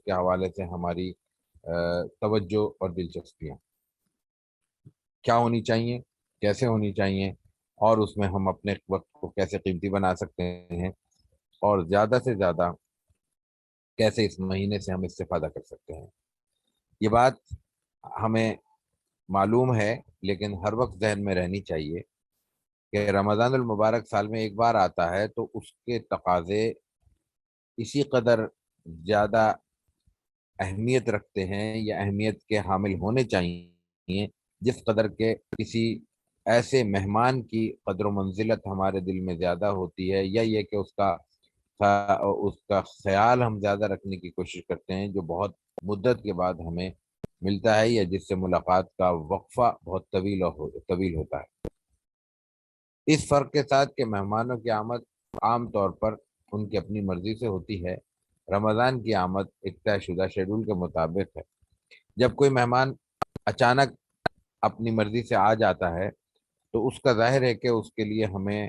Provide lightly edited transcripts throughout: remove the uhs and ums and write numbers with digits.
کے حوالے سے ہماری توجہ اور دلچسپیاں کیا ہونی چاہیے، کیسے ہونی چاہیے، اور اس میں ہم اپنے وقت کو کیسے قیمتی بنا سکتے ہیں، اور زیادہ سے زیادہ کیسے اس مہینے سے ہم استفادہ کر سکتے ہیں۔ یہ بات ہمیں معلوم ہے، لیکن ہر وقت ذہن میں رہنی چاہیے کہ رمضان المبارک سال میں ایک بار آتا ہے، تو اس کے تقاضے اسی قدر زیادہ اہمیت رکھتے ہیں یا اہمیت کے حامل ہونے چاہیے جس قدر کے کسی ایسے مہمان کی قدر و منزلت ہمارے دل میں زیادہ ہوتی ہے، یا یہ کہ اس کا خیال ہم زیادہ رکھنے کی کوشش کرتے ہیں جو بہت مدت کے بعد ہمیں ملتا ہے، یا جس سے ملاقات کا وقفہ بہت طویل ہوتا ہے۔ اس فرق کے ساتھ کہ مہمانوں کی آمد عام طور پر ان کی اپنی مرضی سے ہوتی ہے، رمضان کی آمد ایک طے شدہ شیڈول کے مطابق ہے۔ جب کوئی مہمان اچانک اپنی مرضی سے آ جاتا ہے تو اس کا ظاہر ہے کہ اس کے لیے ہمیں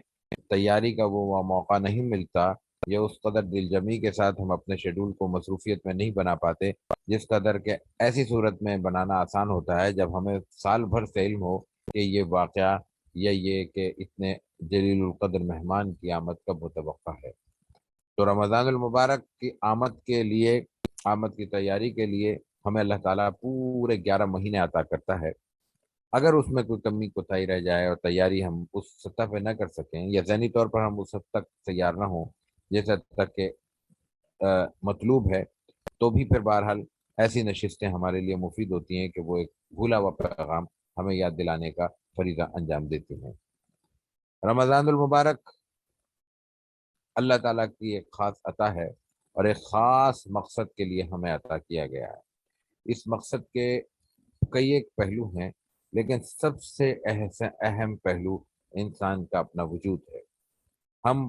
تیاری کا وہ موقع نہیں ملتا، یا اس قدر دل جمعی کے ساتھ ہم اپنے شیڈول کو مصروفیت میں نہیں بنا پاتے جس قدر کہ ایسی صورت میں بنانا آسان ہوتا ہے جب ہمیں سال بھر سے علم ہو کہ یہ واقعہ یا یہ کہ اتنے جلیل القدر مہمان کی آمد کب متوقع ہے۔ تو رمضان المبارک کی آمد کی تیاری کے لیے ہمیں اللہ تعالیٰ پورے 11 مہینے عطا کرتا ہے۔ اگر اس میں کوئی کمی کوتاہی رہ جائے اور تیاری ہم اس سطح پہ نہ کر سکیں، یا ذہنی طور پر ہم اس حد تک تیار نہ ہوں جس حد تک کہ مطلوب ہے، تو بھی پھر بہرحال ایسی نشستیں ہمارے لیے مفید ہوتی ہیں کہ وہ ایک بھولا ہوا پیغام ہمیں یاد دلانے کا فریضہ انجام دیتی ہیں۔ رمضان المبارک اللہ تعالیٰ کی ایک خاص عطا ہے، اور ایک خاص مقصد کے لیے ہمیں عطا کیا گیا ہے۔ اس مقصد کے کئی ایک پہلو ہیں، لیکن سب سے اہم پہلو انسان کا اپنا وجود ہے۔ ہم،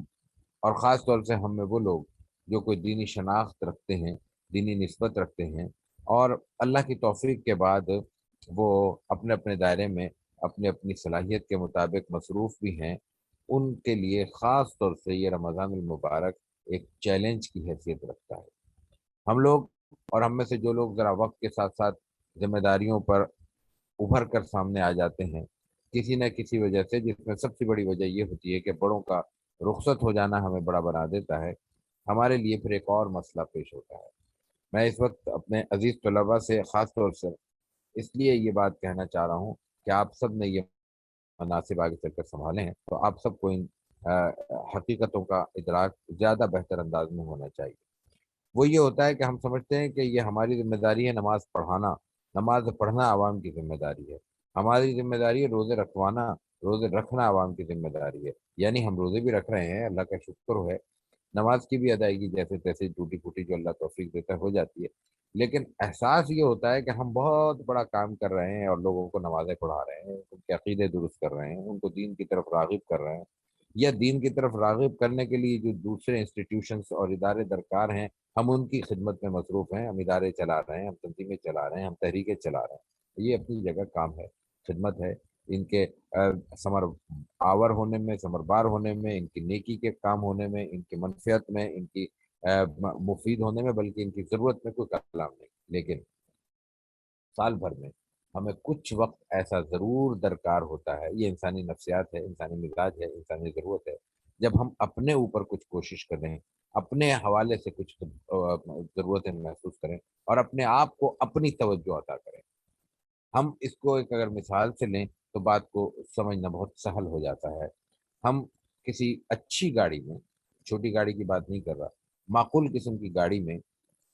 اور خاص طور سے ہم میں وہ لوگ جو کوئی دینی شناخت رکھتے ہیں، دینی نسبت رکھتے ہیں، اور اللہ کی توفیق کے بعد وہ اپنے اپنے دائرے میں اپنی اپنی صلاحیت کے مطابق مصروف بھی ہیں، ان کے لیے خاص طور سے یہ رمضان المبارک ایک چیلنج کی حیثیت رکھتا ہے۔ ہم لوگ، اور ہم میں سے جو لوگ ذرا وقت کے ساتھ ساتھ ذمہ داریوں پر ابھر کر سامنے آ جاتے ہیں کسی نہ کسی وجہ سے، جس میں سب سے بڑی وجہ یہ ہوتی ہے کہ بڑوں کا رخصت ہو جانا ہمیں بڑا بنا دیتا ہے، ہمارے لیے پھر ایک اور مسئلہ پیش ہوتا ہے۔ میں اس وقت اپنے عزیز طلباء سے خاص طور سے اس لیے یہ بات کہنا چاہ رہا ہوں کہ آپ سب نے یہ مناسب آگے چل کر سنبھالے ہیں، تو آپ سب کو ان حقیقتوں کا ادراک زیادہ بہتر انداز میں ہونا چاہیے۔ وہ یہ ہوتا ہے کہ ہم سمجھتے ہیں کہ یہ ہماری ذمہ داری ہے نماز پڑھنا عوام کی ذمہ داری ہے، ہماری ذمہ داری ہے روزے رکھنا عوام کی ذمہ داری ہے، یعنی ہم روزے بھی رکھ رہے ہیں، اللہ کا شکر ہے، نماز کی بھی ادائیگی جیسے تیسے ٹوٹی پھوٹی جو اللہ توفیق دیتا ہے ہو جاتی ہے، لیکن احساس یہ ہوتا ہے کہ ہم بہت بڑا کام کر رہے ہیں اور لوگوں کو نمازیں پڑھا رہے ہیں، ان کے عقیدے درست کر رہے ہیں، ان کو دین کی طرف راغب کر رہے ہیں، یا دین کی طرف راغب کرنے کے لیے جو دوسرے انسٹیٹیوشنز اور ادارے درکار ہیں ہم ان کی خدمت میں مصروف ہیں، ہم ادارے چلا رہے ہیں، ہم تنظیمیں چلا رہے ہیں، ہم تحریکیں چلا رہے ہیں، یہ اپنی جگہ کام ہے، خدمت ہے، ان کے ثمر آور ہونے میں، ثمر بار ہونے میں، ان کی نیکی کے کام ہونے میں، ان کی منفیت میں، ان کی مفید ہونے میں، بلکہ ان کی ضرورت میں کوئی کلام نہیں۔ لیکن سال بھر میں ہمیں کچھ وقت ایسا ضرور درکار ہوتا ہے، یہ انسانی نفسیات ہے، انسانی مزاج ہے، انسانی ضرورت ہے، جب ہم اپنے اوپر کچھ کوشش کریں، اپنے حوالے سے کچھ ضرورتیں محسوس کریں، اور اپنے آپ کو اپنی توجہ عطا کریں۔ ہم اس کو ایک اگر مثال سے لیں تو بات کو سمجھنا بہت سہل ہو جاتا ہے۔ ہم کسی اچھی گاڑی میں، چھوٹی گاڑی کی بات نہیں کر رہا، معقول قسم کی گاڑی میں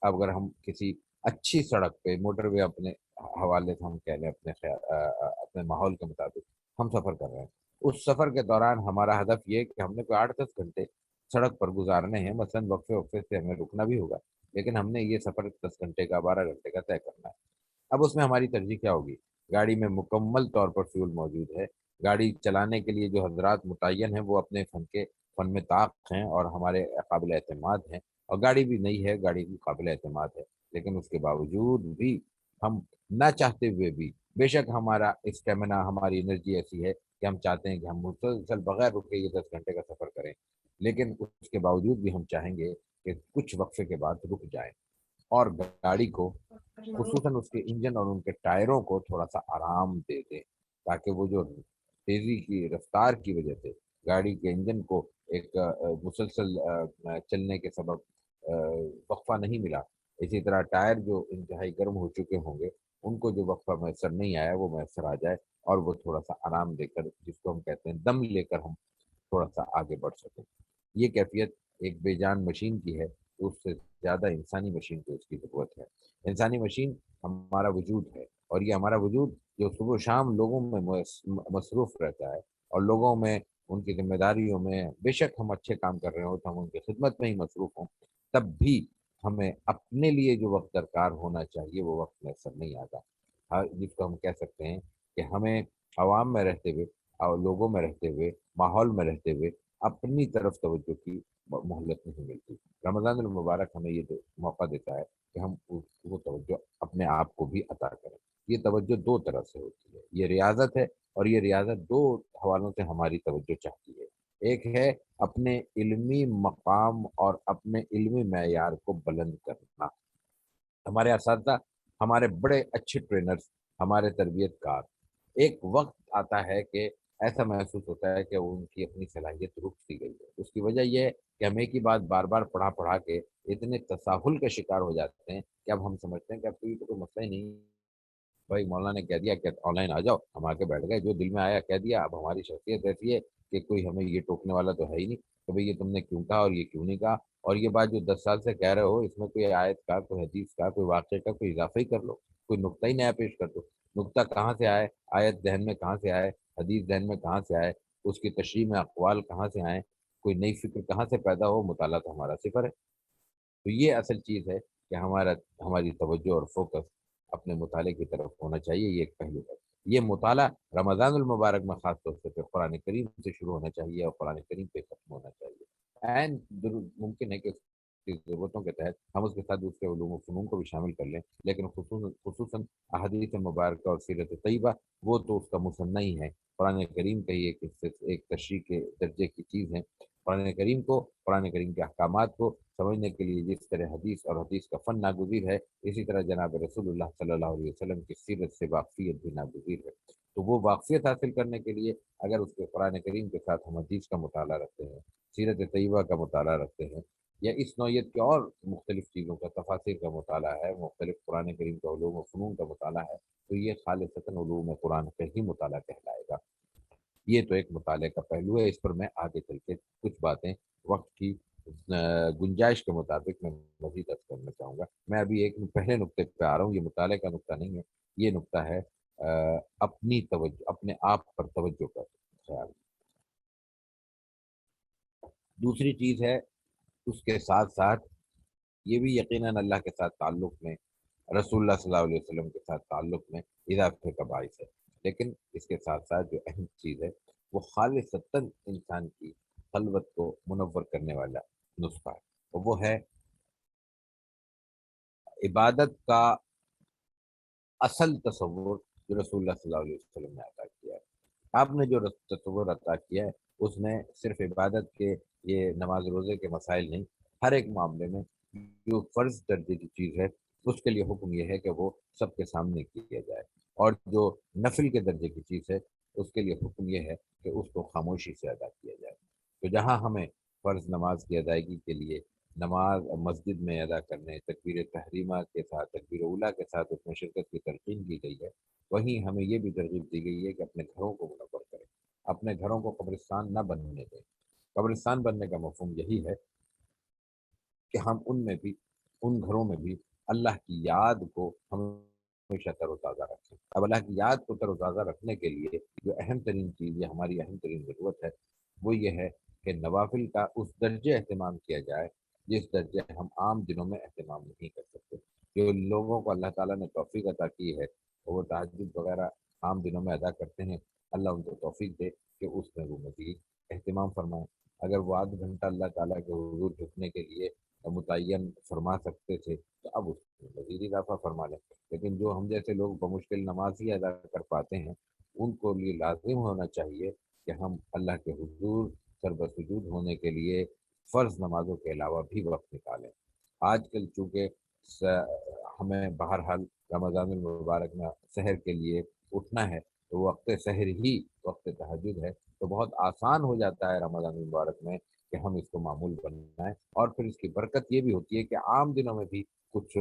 اگر ہم کسی اچھی سڑک پہ، موٹر وے اپنے حوالے سے ہم کہہ لیں، اپنے ماحول کے مطابق ہم سفر کر رہے ہیں، اس سفر کے دوران ہمارا ہدف یہ کہ ہم نے کوئی 8-10 گھنٹے سڑک پر گزارنے ہیں، مثلاً وقفے وقفے سے ہمیں رکنا بھی ہوگا، لیکن ہم نے یہ سفر 10 گھنٹے کا، 12 گھنٹے کا طے کرنا ہے۔ اب اس میں ہماری ترجیح کیا ہوگی؟ گاڑی میں مکمل طور پر فیول موجود ہے، گاڑی چلانے کے لیے جو حضرات متعین ہیں وہ اپنے فن میں طاق ہیں اور ہمارے قابل اعتماد ہیں، اور گاڑی بھی نئی ہے، گاڑی بھی قابل اعتماد ہے، لیکن اس کے باوجود بھی ہم نہ چاہتے ہوئے بھی، بے شک ہمارا اسٹیمنا، ہماری انرجی ایسی ہے کہ ہم چاہتے ہیں کہ ہم مسلسل بغیر رکے یہ 10 گھنٹے کا سفر کریں، لیکن اس کے باوجود بھی ہم چاہیں گے کہ کچھ وقفے کے بعد رک جائیں۔ اور گاڑی کو خصوصاً اس کے انجن اور ان کے ٹائروں کو تھوڑا سا آرام دے دیں، تاکہ وہ جو تیزی کی رفتار کی وجہ سے گاڑی کے انجن کو ایک مسلسل چلنے کے سبب وقفہ نہیں ملا، اسی طرح ٹائر جو انتہائی گرم ہو چکے ہوں گے ان کو جو وقفہ میسر نہیں آیا وہ میسر آ جائے، اور وہ تھوڑا سا آرام دے کر، جس کو ہم کہتے ہیں دم لے کر، ہم تھوڑا سا آگے بڑھ سکیں۔ یہ کیفیت ایک بے جان مشین کی ہے، اس سے زیادہ انسانی مشین کو اس کی ضرورت ہے۔ انسانی مشین ہمارا وجود ہے، اور یہ ہمارا وجود جو صبح و شام لوگوں میں مصروف رہتا ہے، اور لوگوں میں ان کی ذمہ داریوں میں، بے شک ہم اچھے کام کر رہے ہوں تو ہم ان کی خدمت میں ہی مصروف ہوں، تب بھی ہمیں اپنے لیے جو وقت درکار ہونا چاہیے وہ وقت میسر نہیں آتا۔ جس کو ہم کہہ سکتے ہیں کہ ہمیں عوام میں رہتے ہوئے اور لوگوں میں رہتے ہوئے، ماحول میں رہتے ہوئے اپنی طرف توجہ کی مہلت نہیں ملتی۔ رمضان المبارک ہمیں یہ موقع دیتا ہے کہ ہم وہ توجہ اپنے آپ کو بھی عطا کریں۔ یہ توجہ دو طرح سے ہوتی ہے، یہ ریاضت ہے، اور یہ ریاضت دو حوالوں سے ہماری توجہ چاہتی ہے۔ ایک ہے اپنے علمی مقام اور اپنے علمی معیار کو بلند کرنا۔ ہمارے اساتذہ، ہمارے بڑے اچھے ٹرینرز، ہمارے تربیت کار، ایک وقت آتا ہے کہ ایسا محسوس ہوتا ہے کہ ان کی اپنی صلاحیت رک سی گئی ہے۔ اس کی وجہ یہ ہے کہ ہم ایک ہی بات بار بار پڑھا پڑھا کے اتنے تساہل کا شکار ہو جاتے ہیں کہ اب ہم سمجھتے ہیں کہ اب تو یہ تو کوئی مسئلہ ہی نہیں، بھائی مولانا نے کہہ دیا کہ آن لائن آ جاؤ، ہم آ کے بیٹھ گئے، جو دل میں آیا کہہ دیا۔ اب ہماری شخصیت ایسی ہے کہ کوئی ہمیں یہ ٹوکنے والا تو ہے ہی نہیں کہ بھئی یہ تم نے کیوں کہا اور یہ کیوں نہیں کہا، اور یہ بات جو 10 سال سے کہہ رہے ہو اس میں کوئی آیت کا، کوئی حدیث کا، کوئی واقعے کا کوئی اضافہ ہی کر لو، کوئی نقطہ ہی نیا پیش کر دو۔ نقطہ کہاں سے آئے، آیت ذہن میں کہاں سے آئے، حدیث ذہن میں کہاں سے آئے، اس کی تشریح میں اقوال کہاں سے آئیں، کوئی نئی فکر کہاں سے پیدا ہو، مطالعہ تو ہمارا صفر ہے۔ تو یہ اصل چیز ہے کہ ہماری توجہ اور فوکس اپنے مطالعے کی طرف ہونا چاہیے، یہ ایک پہلو ہے۔ یہ مطالعہ رمضان المبارک میں خاص طور سے قرآن کریم سے شروع ہونا چاہیے اور قرآن کریم پہ ختم ہونا چاہیے۔ ممکن ہے کہ اس کی ضرورتوں کے تحت ہم اس کے ساتھ دوسرے علوم و فنون کو بھی شامل کر لیں، لیکن خصوصاً احادیث مبارکہ اور سیرت طیبہ وہ تو اس کا مصنع ہی ہے۔ قرآن کریم کا ہی ایک تشریح کے درجے کی چیز ہے۔ قرآن کریم کو، قرآن کریم کے احکامات کو سمجھنے کے لیے جس طرح حدیث اور حدیث کا فن ناگزیر ہے، اسی طرح جناب رسول اللہ صلی اللہ علیہ وسلم کی سیرت سے واقفیت بھی ناگزیر ہے۔ تو وہ واقفیت حاصل کرنے کے لیے اگر اس کے قرآن کریم کے ساتھ ہم حدیث کا مطالعہ رکھتے ہیں، سیرت طیبہ کا مطالعہ رکھتے ہیں، یا اس نوعیت کے اور مختلف چیزوں کا، تفاسیر کا مطالعہ ہے، مختلف قرآن کریم کا علوم و فنون کا مطالعہ ہے، تو یہ خالصتاً علوم قرآن کا ہی مطالعہ کہلائے گا۔ یہ تو ایک مطالعے کا پہلو ہے، اس پر میں آگے چل کے کچھ باتیں وقت کی گنجائش کے مطابق میں مزید عرض کرنا چاہوں گا۔ میں ابھی ایک پہلے نقطے پہ آ رہا ہوں، یہ مطالعے کا نقطہ نہیں ہے، یہ نقطہ ہے اپنی توجہ، اپنے آپ پر توجہ کا خیال۔ دوسری چیز ہے اس کے ساتھ ساتھ یہ بھی یقیناً اللہ کے ساتھ تعلق میں، رسول اللہ صلی اللہ علیہ وسلم کے ساتھ تعلق میں اضافے کا باعث ہے، لیکن اس کے ساتھ ساتھ جو اہم چیز ہے وہ خالصتاً انسان کی خلوت کو منور کرنے والا نسخہ ہے، اور وہ ہے عبادت کا اصل تصور جو رسول اللہ صلی اللہ علیہ وسلم نے عطا کیا ہے۔ آپ نے جو تصور عطا کیا ہے اس میں صرف عبادت کے، یہ نماز روزے کے مسائل نہیں، ہر ایک معاملے میں جو فرض درجے کی چیز ہے اس کے لیے حکم یہ ہے کہ وہ سب کے سامنے کیا جائے، اور جو نفل کے درجے کی چیز ہے اس کے لیے حکم یہ ہے کہ اس کو خاموشی سے ادا کیا جائے۔ تو جہاں ہمیں فرض نماز کی ادائیگی کے لیے نماز مسجد میں ادا کرنے، تکبیر تحریمہ کے ساتھ، تکبیر اولیٰ کے ساتھ اس میں شرکت کی تلقین کی گئی ہے، وہیں ہمیں یہ بھی ترغیب دی گئی ہے کہ اپنے گھروں کو منور کریں، اپنے گھروں کو قبرستان نہ بننے دیں۔ قبرستان بننے کا مفہوم یہی ہے کہ ہم ان میں بھی، ان گھروں میں بھی اللہ کی یاد کو ہمیشہ تر و تازہ رکھیں۔ اب اللہ کی یاد کو تر و تازہ رکھنے کے لیے جو اہم ترین چیز، یہ ہماری اہم ترین ضرورت ہے، وہ یہ ہے کہ نوافل کا اس درجے اہتمام کیا جائے جس درجے ہم عام دنوں میں اہتمام نہیں کر سکتے۔ جو لوگوں کو اللہ تعالیٰ نے توفیق عطا کی ہے وہ تہجد وغیرہ عام دنوں میں ادا کرتے ہیں، اللہ ان کو توفیق دے کہ اس میں وہ مزید اہتمام فرمائیں۔ اگر وہ آدھ گھنٹہ اللہ تعالیٰ کے حضور جھکنے کے لیے متعین فرما سکتے تھے تو اب اس میں مزید اضافہ فرما لیں، لیکن جو ہم جیسے لوگ بمشکل نماز ہی ادا کر پاتے ہیں ان کو لیے لازم ہونا چاہیے کہ ہم اللہ کے حضور سر بسجود ہونے کے لیے فرض نمازوں کے علاوہ بھی وقت نکالیں۔ آج کل چونکہ ہمیں بہرحال رمضان المبارک میں سحر کے لیے اٹھنا ہے، تو وقت سحر ہی وقت تہجد ہے، تو بہت آسان ہو جاتا ہے رمضان المبارک میں کہ ہم اس کو معمول بنائیں، اور پھر اس کی برکت یہ بھی ہوتی ہے کہ عام دنوں میں بھی کچھ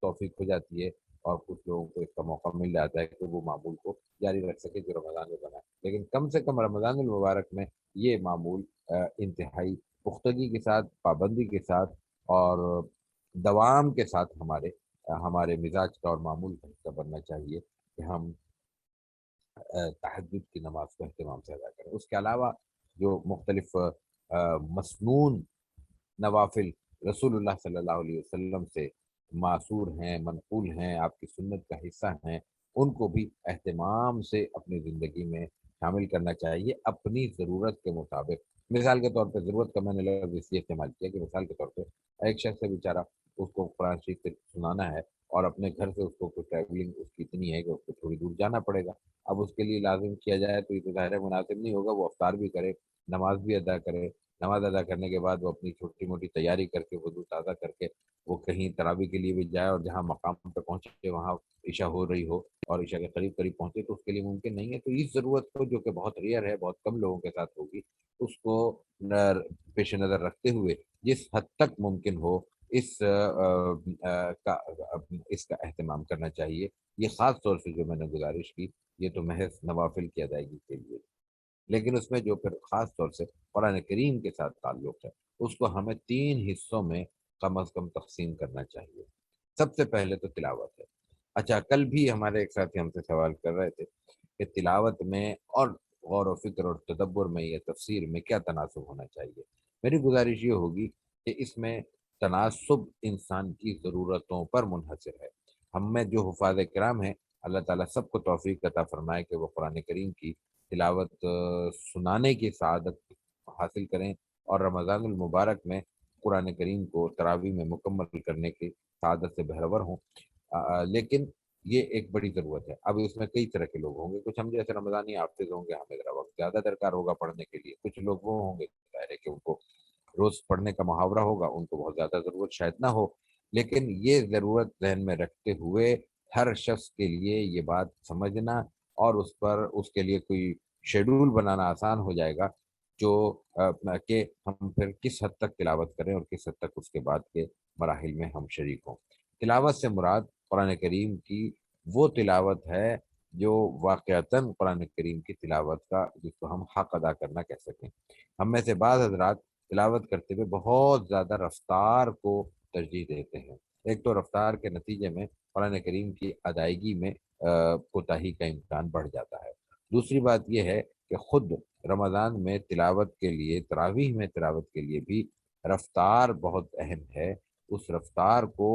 توفیق ہو جاتی ہے اور کچھ لوگوں کو اس کا موقع مل جاتا ہے کہ وہ معمول کو جاری رکھ سکے جو رمضان میں بنا ہے، لیکن کم سے کم رمضان المبارک میں یہ معمول انتہائی پختگی کے ساتھ، پابندی کے ساتھ اور دوام کے ساتھ ہمارے مزاج کا اور معمول کا حصہ بننا چاہیے کہ ہم تہجد کی نماز کو اہتمام سے ادا کریں۔ اس کے علاوہ جو مختلف مسنون نوافل رسول اللہ صلی اللہ علیہ وسلم سے معصور ہیں، منقول ہیں، آپ کی سنت کا حصہ ہیں، ان کو بھی اہتمام سے اپنی زندگی میں شامل کرنا چاہیے اپنی ضرورت کے مطابق۔ مثال کے طور پہ ضرورت کا میں نے لفظ اس لیے استعمال کیا کہ مثال کے طور پہ ایک شخص ہے بیچارہ، اس کو قرآن شریف سے سنانا ہے اور اپنے گھر سے اس کو ٹریولنگ اس کی اتنی ہے کہ اس کو تھوڑی دور جانا پڑے گا۔ اب اس کے لیے لازم کیا جائے تو یہ تو ظاہر مناسب نہیں ہوگا، وہ افطار بھی کرے، نماز بھی ادا کرے، نماز ادا کرنے کے بعد وہ اپنی چھوٹی موٹی تیاری کر کے وضو تازہ کر کے وہ کہیں تراویح کے لیے بھی جائے، اور جہاں مقام پہ پہنچے وہاں عشاء ہو رہی ہو اور عشاء کے قریب قریب پہنچے، تو اس کے لیے ممکن نہیں ہے۔ تو اس ضرورت کو جو کہ بہت ریئر ہے، بہت کم لوگوں کے ساتھ ہوگی، اس کو پیش نظر رکھتے ہوئے جس حد تک ممکن ہو اس کا اہتمام کرنا چاہیے۔ یہ خاص طور سے جو میں نے گزارش کی، یہ تو محض نوافل کی ادائیگی کے لیے، لیکن اس میں جو پھر خاص طور سے قرآن کریم کے ساتھ تعلق ہے، اس کو ہمیں 3 حصوں میں کم از کم تقسیم کرنا چاہیے۔ سب سے پہلے تو تلاوت ہے۔ اچھا، کل بھی ہمارے ایک ساتھی ہم سے سوال کر رہے تھے کہ تلاوت میں اور غور و فکر اور تدبر میں یا تفسیر میں کیا تناسب ہونا چاہیے۔ میری گزارش یہ ہوگی کہ اس میں تناسب انسان کی ضرورتوں پر منحصر ہے۔ ہم میں جو حفاظ کرام ہیں، اللہ تعالیٰ سب کو توفیق عطا فرمائے کہ وہ قرآن کریم کی تلاوت سنانے کی سعادت حاصل کریں اور رمضان المبارک میں قرآن کریم کو تراویح میں مکمل کرنے کی سعادت سے بہرور ہوں۔ لیکن یہ ایک بڑی ضرورت ہے۔ اب اس میں کئی طرح کے لوگ ہوں گے، کچھ ہم جیسے رمضانی حافظ ہوں گے، ہمیں ذرا وقت زیادہ درکار ہوگا پڑھنے کے لیے، کچھ لوگ وہ ہوں گے ظاہر ہے کہ ان کو روز پڑھنے کا محاورہ ہوگا، ان کو بہت زیادہ ضرورت شاید نہ ہو، لیکن یہ ضرورت ذہن میں رکھتے ہوئے ہر شخص کے لیے یہ بات سمجھنا اور اس کے لیے کوئی شیڈول بنانا آسان ہو جائے گا جو کہ ہم پھر کس حد تک تلاوت کریں اور کس حد تک اس کے بعد کے مراحل میں ہم شریک ہوں۔ تلاوت سے مراد قرآن کریم کی وہ تلاوت ہے جو واقعتاً قرآن کریم کی تلاوت کا جس کو ہم حق ادا کرنا کہہ سکیں۔ ہم میں سے بعض حضرات تلاوت کرتے ہوئے بہت زیادہ رفتار کو ترجیح دیتے ہیں۔ ایک تو رفتار کے نتیجے میں قرآن کریم کی ادائیگی میں کوتاہی کا امکان بڑھ جاتا ہے۔ دوسری بات یہ ہے کہ خود رمضان میں تلاوت کے لیے، تراویح میں تلاوت کے لیے بھی رفتار بہت اہم ہے۔ اس رفتار کو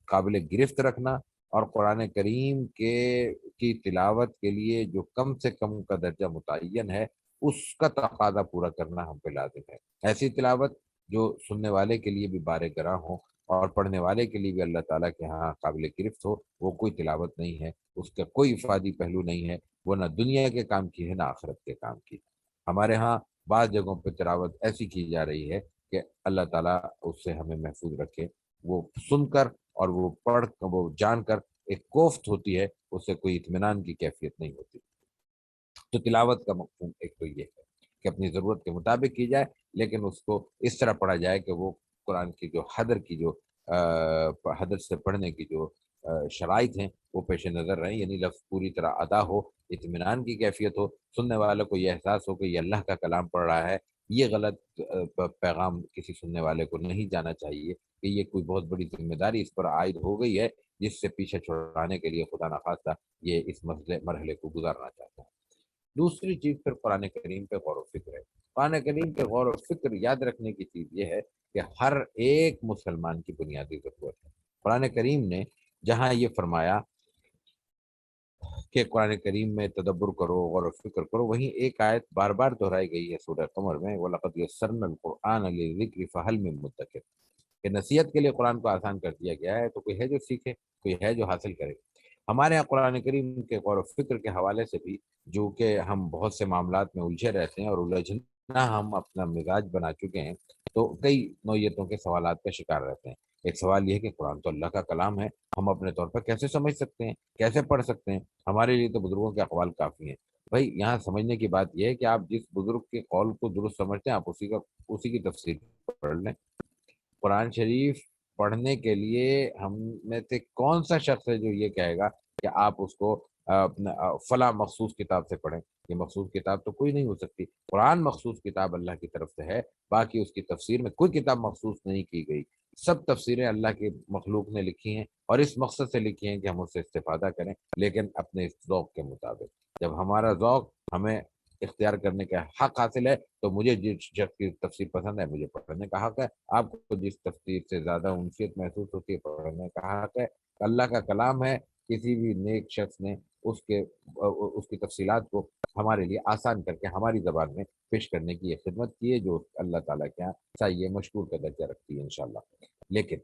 قابل گرفت رکھنا اور قرآن کریم کی تلاوت کے لیے جو کم سے کم کا درجہ متعین ہے، اس کا تقاضا پورا کرنا ہم پہ لازم ہے۔ ایسی تلاوت جو سننے والے کے لیے بھی بار گراں ہو اور پڑھنے والے کے لیے بھی اللہ تعالیٰ کے ہاں قابل گرفت ہو، وہ کوئی تلاوت نہیں ہے، اس کا کوئی افادی پہلو نہیں ہے، وہ نہ دنیا کے کام کی ہے نہ آخرت کے کام کی۔ ہمارے ہاں بعض جگہوں پہ تلاوت ایسی کی جا رہی ہے کہ اللہ تعالیٰ اس سے ہمیں محفوظ رکھے، وہ سن کر اور وہ پڑھ وہ جان کر ایک کوفت ہوتی ہے، اس سے کوئی اطمینان کی کیفیت نہیں ہوتی۔ تو تلاوت کا مفہوم ایک تو یہ ہے کہ اپنی ضرورت کے مطابق کی جائے، لیکن اس کو اس طرح پڑھا جائے کہ وہ قرآن کی جو حدر سے پڑھنے کی جو شرائط ہیں وہ پیش نظر رہیں، یعنی لفظ پوری طرح ادا ہو، اطمینان کی کیفیت ہو، سننے والوں کو یہ احساس ہو کہ یہ اللہ کا کلام پڑھ رہا ہے۔ یہ غلط پیغام کسی سننے والے کو نہیں جانا چاہیے کہ یہ کوئی بہت بڑی ذمہ داری اس پر عائد ہو گئی ہے جس سے پیچھے چھڑانے کے لیے خدا نخواستہ یہ اس مرحلے کو گزارنا چاہتا ہے۔ دوسری چیز پھر قرآن کریم پہ غور و فکر ہے۔ قرآن کریم پہ غور و فکر یاد رکھنے کی چیز یہ ہے کہ ہر ایک مسلمان کی بنیادی ضرورت ہے۔ قرآن کریم نے جہاں یہ فرمایا کہ قرآن کریم میں تدبر کرو، غور و فکر کرو، وہیں ایک آیت بار بار دہرائی گئی ہے سورہ قمر میں، وَلَقَدْ يَسَّرْنَا الْقُرْآنَ لِلذِّكْرِ فَهَلْ مِن مُّدَّكِرٍ، کہ نصیحت کے لیے قرآن کو آسان کر دیا گیا ہے، تو کوئی ہے جو سیکھے، کوئی ہے جو حاصل کرے۔ ہمارے یہاں قرآن کریم کے غور و فکر کے حوالے سے بھی جو کہ ہم بہت سے معاملات میں الجھے رہتے ہیں اور الجھنا ہم اپنا مزاج بنا چکے ہیں، تو کئی نوعیتوں کے سوالات کا شکار رہتے ہیں۔ ایک سوال یہ ہے کہ قرآن تو اللہ کا کلام ہے، ہم اپنے طور پر کیسے سمجھ سکتے ہیں، کیسے پڑھ سکتے ہیں؟ ہمارے لیے تو بزرگوں کے اقوال کافی ہیں۔ بھائی یہاں سمجھنے کی بات یہ ہے کہ آپ جس بزرگ کے قول کو درست سمجھتے ہیں، آپ اسی کی تفسیر پڑھ لیں۔ قرآن شریف پڑھنے کے لیے ہم میں سے کون سا شخص ہے جو یہ کہے گا کہ آپ اس کو اپنا فلاں مخصوص کتاب سے پڑھیں؟ یہ مخصوص کتاب تو کوئی نہیں ہو سکتی۔ قرآن مخصوص کتاب اللہ کی طرف سے ہے، باقی اس کی تفسیر میں کوئی کتاب مخصوص نہیں کی گئی۔ سب تفسیریں اللہ کے مخلوق نے لکھی ہیں، اور اس مقصد سے لکھی ہیں کہ ہم اس سے استفادہ کریں، لیکن اپنے اس ذوق کے مطابق۔ جب ہمارا ذوق ہمیں اختیار کرنے کا حق حاصل ہے، تو مجھے جس شخص کی تفسیر پسند ہے مجھے پڑھنے کا حق ہے، آپ کو جس تفسیر سے زیادہ انسیت محسوس ہوتی ہے پڑھنے کا حق ہے۔ اللہ کا کلام ہے، کسی بھی نیک شخص نے اس کی تفصیلات کو ہمارے لیے آسان کر کے ہماری زبان میں پیش کرنے کی یہ خدمت کی ہے، جو اللہ تعالیٰ کے یہاں چاہیے مشکور کا درجہ رکھتی ہے انشاءاللہ۔ لیکن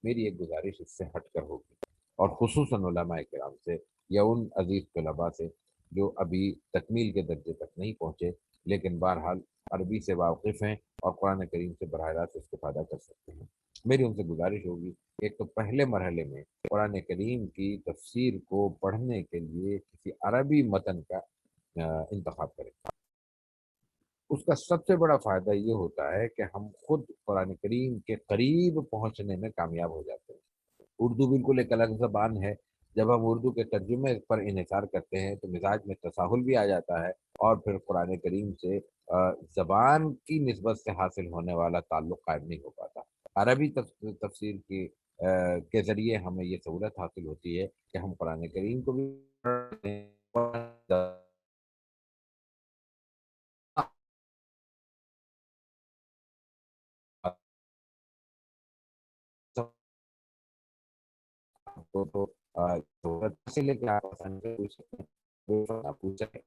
میری ایک گزارش اس سے ہٹ کر ہوگی، اور خصوصاً علماء کرام سے یا ان عزیز طلباء سے جو ابھی تکمیل کے درجے تک نہیں پہنچے، لیکن بہرحال عربی سے واقف ہیں اور قرآن کریم سے براہ راست استفادہ کر سکتے ہیں۔ میری ان سے گزارش ہوگی، ایک تو پہلے مرحلے میں قرآن کریم کی تفسیر کو پڑھنے کے لیے کسی عربی متن کا انتخاب کریں۔ اس کا سب سے بڑا فائدہ یہ ہوتا ہے کہ ہم خود قرآن کریم کے قریب پہنچنے میں کامیاب ہو جاتے ہیں۔ اردو بالکل ایک الگ زبان ہے، جب ہم اردو کے ترجمے پر انحصار کرتے ہیں تو مزاج میں تساہل بھی آ جاتا ہے، اور پھر قرآن کریم سے زبان کی نسبت سے حاصل ہونے والا تعلق قائم نہیں ہو پاتا۔ عربی تفسیر کی کے ذریعے ہمیں یہ سہولت حاصل ہوتی ہے کہ ہم قرآن کریم کو بھی پڑھتے ہیں، تو ضرورت سے لے کے آپ آسانی سے پوچھ سکتے ہیں، آپ پوچھ سکیں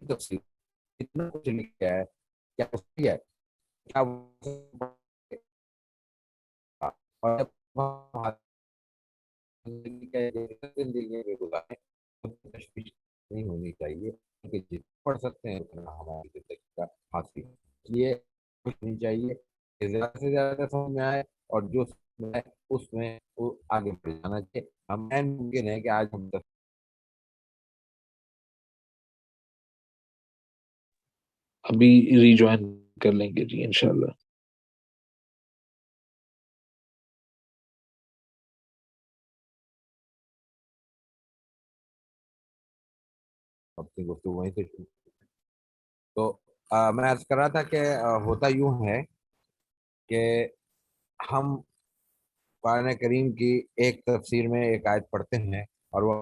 تفصیل اتنا کچھ لکھ گیا ہے، کیا اس کی ہے، کیا اور زندگی میں گزاریں، تشویش نہیں ہونی چاہیے، کیونکہ جتنا پڑھ سکتے ہیں اتنا ہماری زندگی کا حاصل ہے۔ اس لیے کچھ نہیں چاہیے کہ زیادہ سے زیادہ سمجھ میں آئے، اور جو سمجھ میں آئے اس میں وہ آگے بڑھ جانا چاہیے۔ ہم ممکن ہے کہ آج ہم ابھی ریجوائن کر لیں گے جی انشاءاللہ۔ اپنی گفتگو وہیں سے شروع، تو میں عرض کر رہا تھا کہ ہوتا یوں ہے کہ ہم قرآن کریم کی ایک تفسیر میں ایک آیت پڑھتے ہیں، اور وہ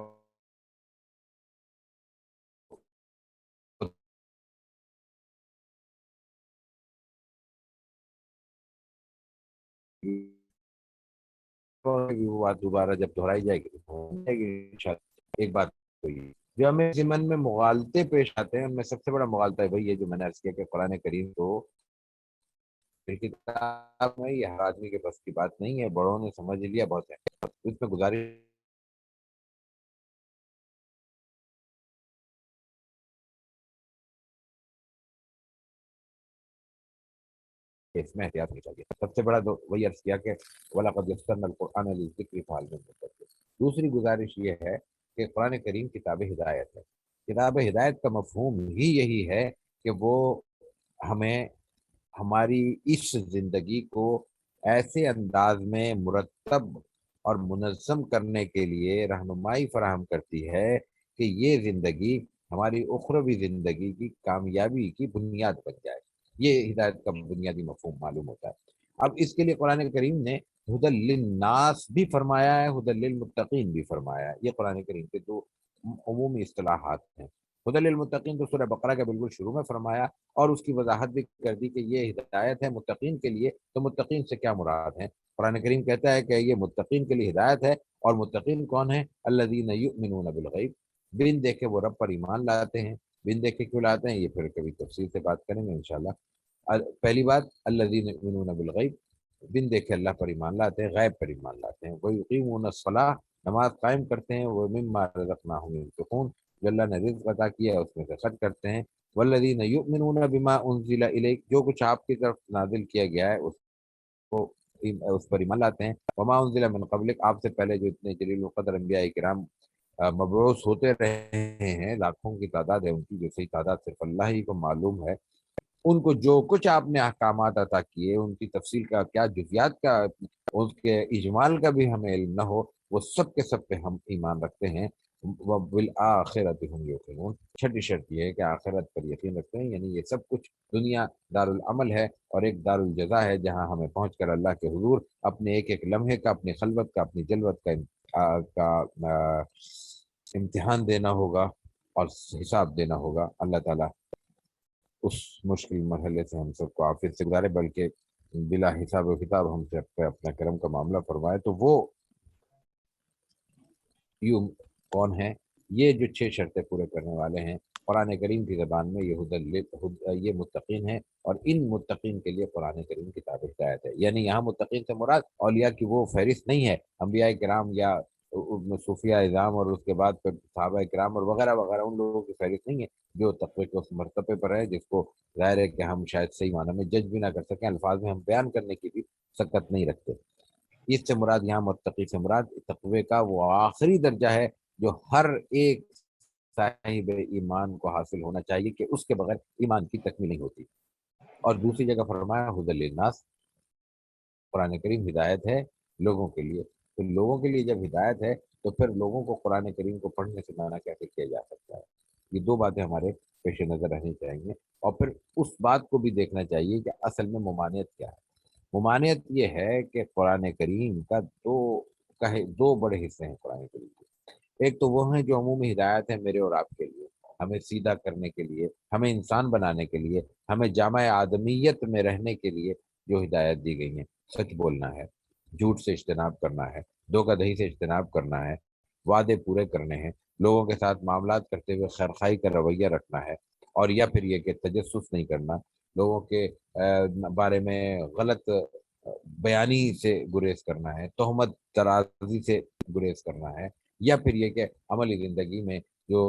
وہ بات دوبارہ جب دہرائی جائے گی تو ہو جائے گی انشاءاللہ۔ ایک بات تو یہ جو ہمیں ضمن میں مغالطے پیش آتے ہیں، ان میں سب سے بڑا مغالطہ ہے بھائی یہ جو میں نے عرض کیا کہ قرآن کریم تو کتاب میں یہ ہر آدمی کے بس کی بات نہیں ہے، بڑوں نے سمجھ لیا بہت ہے، اس میں گزارش اس میں احتیاط نہیں چاہیے۔ سب سے بڑا وہی عرض کیا کہ وَلَقَدْ يَسَّرْنَا الْقُرْآنَ لِلذِّكْرِ فَهَلْ مِن مُدَّكِرٍ۔ دوسری گزارش یہ ہے کہ قرآن کریم کتاب ہدایت ہے۔ کتاب ہدایت کا مفہوم ہی یہی ہے کہ وہ ہمیں ہماری اس زندگی کو ایسے انداز میں مرتب اور منظم کرنے کے لیے رہنمائی فراہم کرتی ہے کہ یہ زندگی ہماری اخروی زندگی کی کامیابی کی بنیاد بن جائے۔ یہ ہدایت کا بنیادی مفہوم معلوم ہوتا ہے۔ اب اس کے لیے قرآن کریم نے ہدی للناس بھی فرمایا ہے، ہدی للمتقین بھی فرمایا ہے۔ یہ قرآن کریم کے دو عمومی اصطلاحات ہیں۔ ہدی للمتقین تو سورہ بقرہ کے بالکل شروع میں فرمایا، اور اس کی وضاحت بھی کر دی کہ یہ ہدایت ہے متقین کے لیے۔ تو متقین سے کیا مراد ہے؟ قرآن کریم کہتا ہے کہ یہ متقین کے لیے ہدایت ہے، اور متقین کون ہیں؟ الذین یؤمنون بالغیب، بن دیکھے وہ رب پر ایمان لاتے ہیں۔ بن دیکھے کیوں لاتے ہیں، یہ پھر کبھی تفصیل سے بات کریں گے انشاءاللہ۔ پہلی بات الذین یؤمنون بالغیب، بن دیکھے اللہ پر ایمان لاتے ہیں، غیب پر ایمان لاتے ہیں۔ ویقیمون الصلاۃ، نماز قائم کرتے ہیں۔ ومما رزقناہم ينفقون، جو اللہ نے رزق عطا کیا ہے اس میں سے خرچ کرتے ہیں۔ والذین یؤمنون بما انزل الیک، جو کچھ آپ کی طرف نازل کیا گیا ہے اس اس پر ایمان لاتے ہیں۔ وما انزل من قبلک، آپ سے پہلے جو اتنے جلیل القدر انبیاء کرام مبعوث ہوتے رہے ہیں، لاکھوں کی تعداد ہے ان کی، جو صحیح تعداد صرف اللہ ہی کو معلوم ہے، ان کو جو کچھ آپ نے احکامات عطا کیے، ان کی تفصیل کا کیا، جزیات کا، اس کے اجمال کا بھی ہمیں علم نہ ہو، وہ سب کے سب پہ ہم ایمان رکھتے ہیں۔ وبالآخرۃ هم یوقنون، چھٹی شرط یہ ہے کہ آخرت پر یقین رکھتے ہیں، یعنی یہ سب کچھ دنیا دار العمل ہے اور ایک دار الجزا ہے، جہاں ہمیں پہنچ کر اللہ کے حضور اپنے ایک ایک لمحے کا، اپنی خلوت کا، اپنی جلوت کا امتحان دینا ہوگا اور حساب دینا ہوگا۔ اللہ تعالیٰ اس مشکل مرحلے سے ہم سب کو عافیت سے گزارے، بلکہ بلا حساب و کتاب ہم سے اپنا کرم کا معاملہ فرمائے۔ تو وہ یوں کون ہیں؟ یہ جو 6 شرطیں پورے کرنے والے ہیں، قرآن کریم کی زبان میں یہ متقین ہیں، اور ان متقین کے لیے قرآن کریم کتاب ہدایت ہے۔ یعنی یہاں متقین سے مراد اولیاء کی وہ فہرست نہیں ہے، انبیاء کرام یا صوفیہ اعظام اور اس کے بعد پھر صحابہ کرام اور وغیرہ وغیرہ، ان لوگوں کی فہرست نہیں ہے جو تقوی کے اس مرتبے پر ہے، جس کو ظاہر ہے کہ ہم شاید صحیح معنی میں جج بھی نہ کر سکیں، الفاظ میں ہم بیان کرنے کی بھی سکت نہیں رکھتے۔ اس سے مراد یہاں متقی سے مراد تقوی کا وہ آخری درجہ ہے جو ہر ایک صاحب ایمان کو حاصل ہونا چاہیے، کہ اس کے بغیر ایمان کی تکمیل نہیں ہوتی۔ اور دوسری جگہ فرمایا ہدی للناس، قرآن کریم ہدایت ہے لوگوں کے لیے۔ تو لوگوں کے لیے جب ہدایت ہے تو پھر لوگوں کو قرآن کریم کو پڑھنے سے منع کیسے کیا جا سکتا ہے؟ یہ دو باتیں ہمارے پیش نظر رہنی چاہیے، اور پھر اس بات کو بھی دیکھنا چاہیے کہ اصل میں ممانعت کیا ہے۔ ممانعت یہ ہے کہ قرآن کریم کا دو بڑے حصے ہیں قرآن کریم کے۔ ایک تو وہ ہیں جو عمومی ہدایت ہے میرے اور آپ کے لیے، ہمیں سیدھا کرنے کے لیے، ہمیں انسان بنانے کے لیے، ہمیں جامع آدمیت میں رہنے کے لیے جو ہدایت دی گئی ہیں۔ سچ بولنا ہے، جھوٹ سے اجتناب کرنا ہے، دھوکہ دہی سے اجتناب کرنا ہے، وعدے پورے کرنے ہیں، لوگوں کے ساتھ معاملات کرتے ہوئے خیرخواہی کا رویہ رکھنا ہے، اور یا پھر یہ کہ تجسس نہیں کرنا، لوگوں کے بارے میں غلط بیانی سے گریز کرنا ہے، تہمت ترازی سے گریز کرنا ہے، یا پھر یہ کہ عملی زندگی میں جو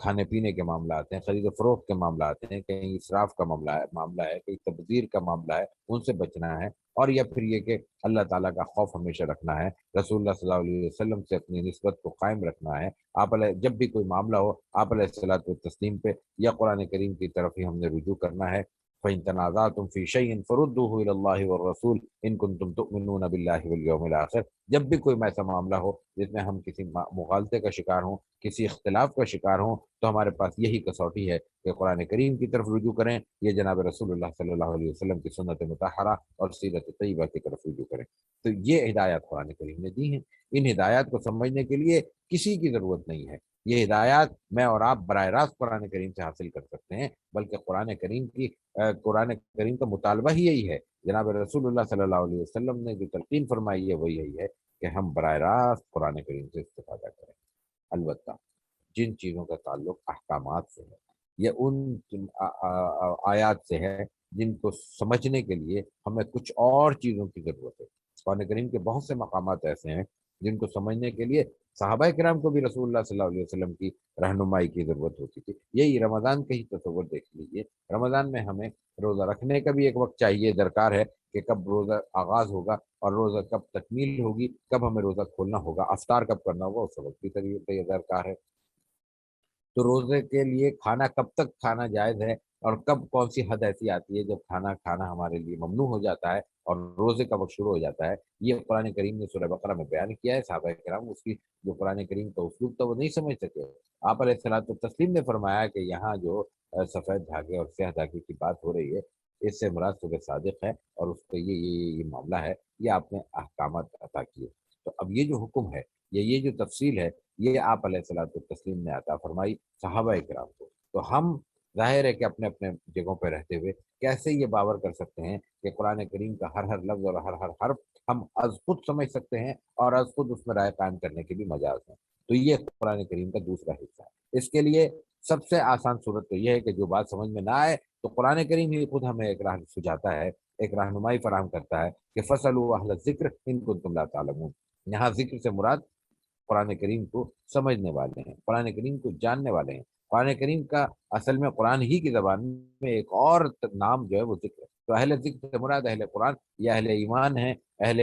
کھانے پینے کے معاملات ہیں، خرید و فروخت کے معاملات ہیں، کہیں اسراف کا معاملہ ہے، کہیں تبذیر کا معاملہ ہے، ان سے بچنا ہے، اور یا پھر یہ کہ اللہ تعالیٰ کا خوف ہمیشہ رکھنا ہے، رسول اللہ صلی اللہ علیہ وسلم سے اپنی نسبت کو قائم رکھنا ہے۔ جب بھی کوئی معاملہ ہو، آپ علیہ الصلوۃ والتسلیم پہ یا قرآن کریم کی طرف ہی ہم نے رجوع کرنا ہے۔ فَإِن تَنَازَعْتُمْ فِي شَيْءٍ فَرُدُّوهُ إِلَى اللَّهِ وَالرَّسُولِ إِن كُنتُمْ تُؤْمِنُونَ بِاللَّهِ وَالْيَوْمِ الْآخِرِ۔ جب بھی کوئی ایسا معاملہ ہو جس میں ہم کسی مغالطے کا شکار ہوں، کسی اختلاف کا شکار ہوں، تو ہمارے پاس یہی کسوٹی ہے کہ قرآن کریم کی طرف رجوع کریں، یہ جناب رسول اللہ صلی اللہ علیہ وسلم کی سنت مطہرہ اور سیرت طیبہ کی طرف رجوع کریں۔ تو یہ ہدایات قرآن کریم نے دی ہیں۔ ان ہدایات کو سمجھنے کے لیے کسی کی ضرورت نہیں ہے، یہ ہدایات میں اور آپ براہ راست قرآن کریم سے حاصل کر سکتے ہیں، بلکہ قرآن کریم کا مطالبہ ہی یہی ہے۔ جناب رسول اللہ صلی اللہ علیہ وسلم نے جو تلقین فرمائی ہے وہ یہی ہے کہ ہم براہ راست قرآن کریم سے استفادہ کریں۔ البتہ جن چیزوں کا تعلق احکامات سے ہے یا ان آیات سے ہے جن کو سمجھنے کے لیے ہمیں کچھ اور چیزوں کی ضرورت ہے۔ قرآن کریم کے بہت سے مقامات ایسے ہیں جن کو سمجھنے کے لیے صحابہ کرام کو بھی رسول اللہ صلی اللہ علیہ وسلم کی رہنمائی کی ضرورت ہوتی تھی۔ یہی رمضان کا ہی تصور دیکھ لیجیے، رمضان میں ہمیں روزہ رکھنے کا بھی ایک وقت چاہیے، درکار ہے کہ کب روزہ آغاز ہوگا اور روزہ کب تکمیل ہوگی، کب ہمیں روزہ کھولنا ہوگا، افطار کب کرنا ہوگا، اس وقت بھی درکار ہے۔ تو روزے کے لیے کھانا کب تک کھانا جائز ہے، اور کب کون سی حد ایسی آتی ہے جب کھانا کھانا ہمارے لیے ممنوع ہو جاتا ہے اور روزے کا وقت شروع ہو جاتا ہے، یہ قرآن کریم نے سورہ بقرہ میں بیان کیا ہے۔ صحابہ کرام اس کی جو قرآن کریم کا اسلوب تھا وہ نہیں سمجھ سکے۔ آپ علیہ الصلوۃ والتسلیم نے فرمایا کہ یہاں جو سفید دھاگے اور سیاہ دھاگے کی بات ہو رہی ہے، اس سے مراد صبح صادق ہے، اور اس کا یہ معاملہ ہے، یہ آپ نے احکامات عطا کیے۔ تو اب یہ جو حکم ہے، یہ جو تفصیل ہے، یہ آپ علیہ الصلوۃ والتسلیم نے عطا فرمائی صحابہ کرام کو۔ تو ہم ظاہر ہے کہ اپنے اپنے جگہوں پہ رہتے ہوئے کیسے یہ باور کر سکتے ہیں کہ قرآن کریم کا ہر لفظ اور ہر حرف ہم از خود سمجھ سکتے ہیں اور از خود اس میں رائے قائم کرنے کے بھی مجاز ہیں۔ تو یہ قرآن کریم کا دوسرا حصہ ہے۔ اس کے لیے سب سے آسان صورت تو یہ ہے کہ جو بات سمجھ میں نہ آئے تو قرآن کریم ہی خود ہمیں ایک راہ سجاتا ہے، ایک رہنمائی فراہم کرتا ہے کہ فَاسْأَلُوا أَهْلَ الذِّكْرِ إِن كُنتُمْ لَا تَعْلَمُونَ۔ یہاں ذکر سے مراد قرآن کریم کو سمجھنے والے ہیں، قرآن کریم کو جاننے والے ہیں۔ قرآن کریم کا اصل میں قرآن ہی کی زبان میں ایک اور نام جو ہے وہ ذکر ہے۔ تو اہل ذکر سے مراد اہل قرآن یا اہل ایمان ہیں، اہل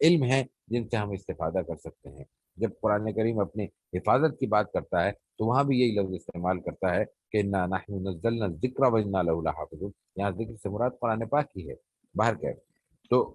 علم ہیں، جن سے ہم استفادہ کر سکتے ہیں۔ جب قرآن کریم اپنی حفاظت کی بات کرتا ہے تو وہاں بھی یہی لفظ استعمال کرتا ہے کہ انا نحن نزلنا الذکر وانا لہ لحافظون، یہاں ذکر سے مراد قرآن پاک ہی ہے باہر کیا ہے۔ تو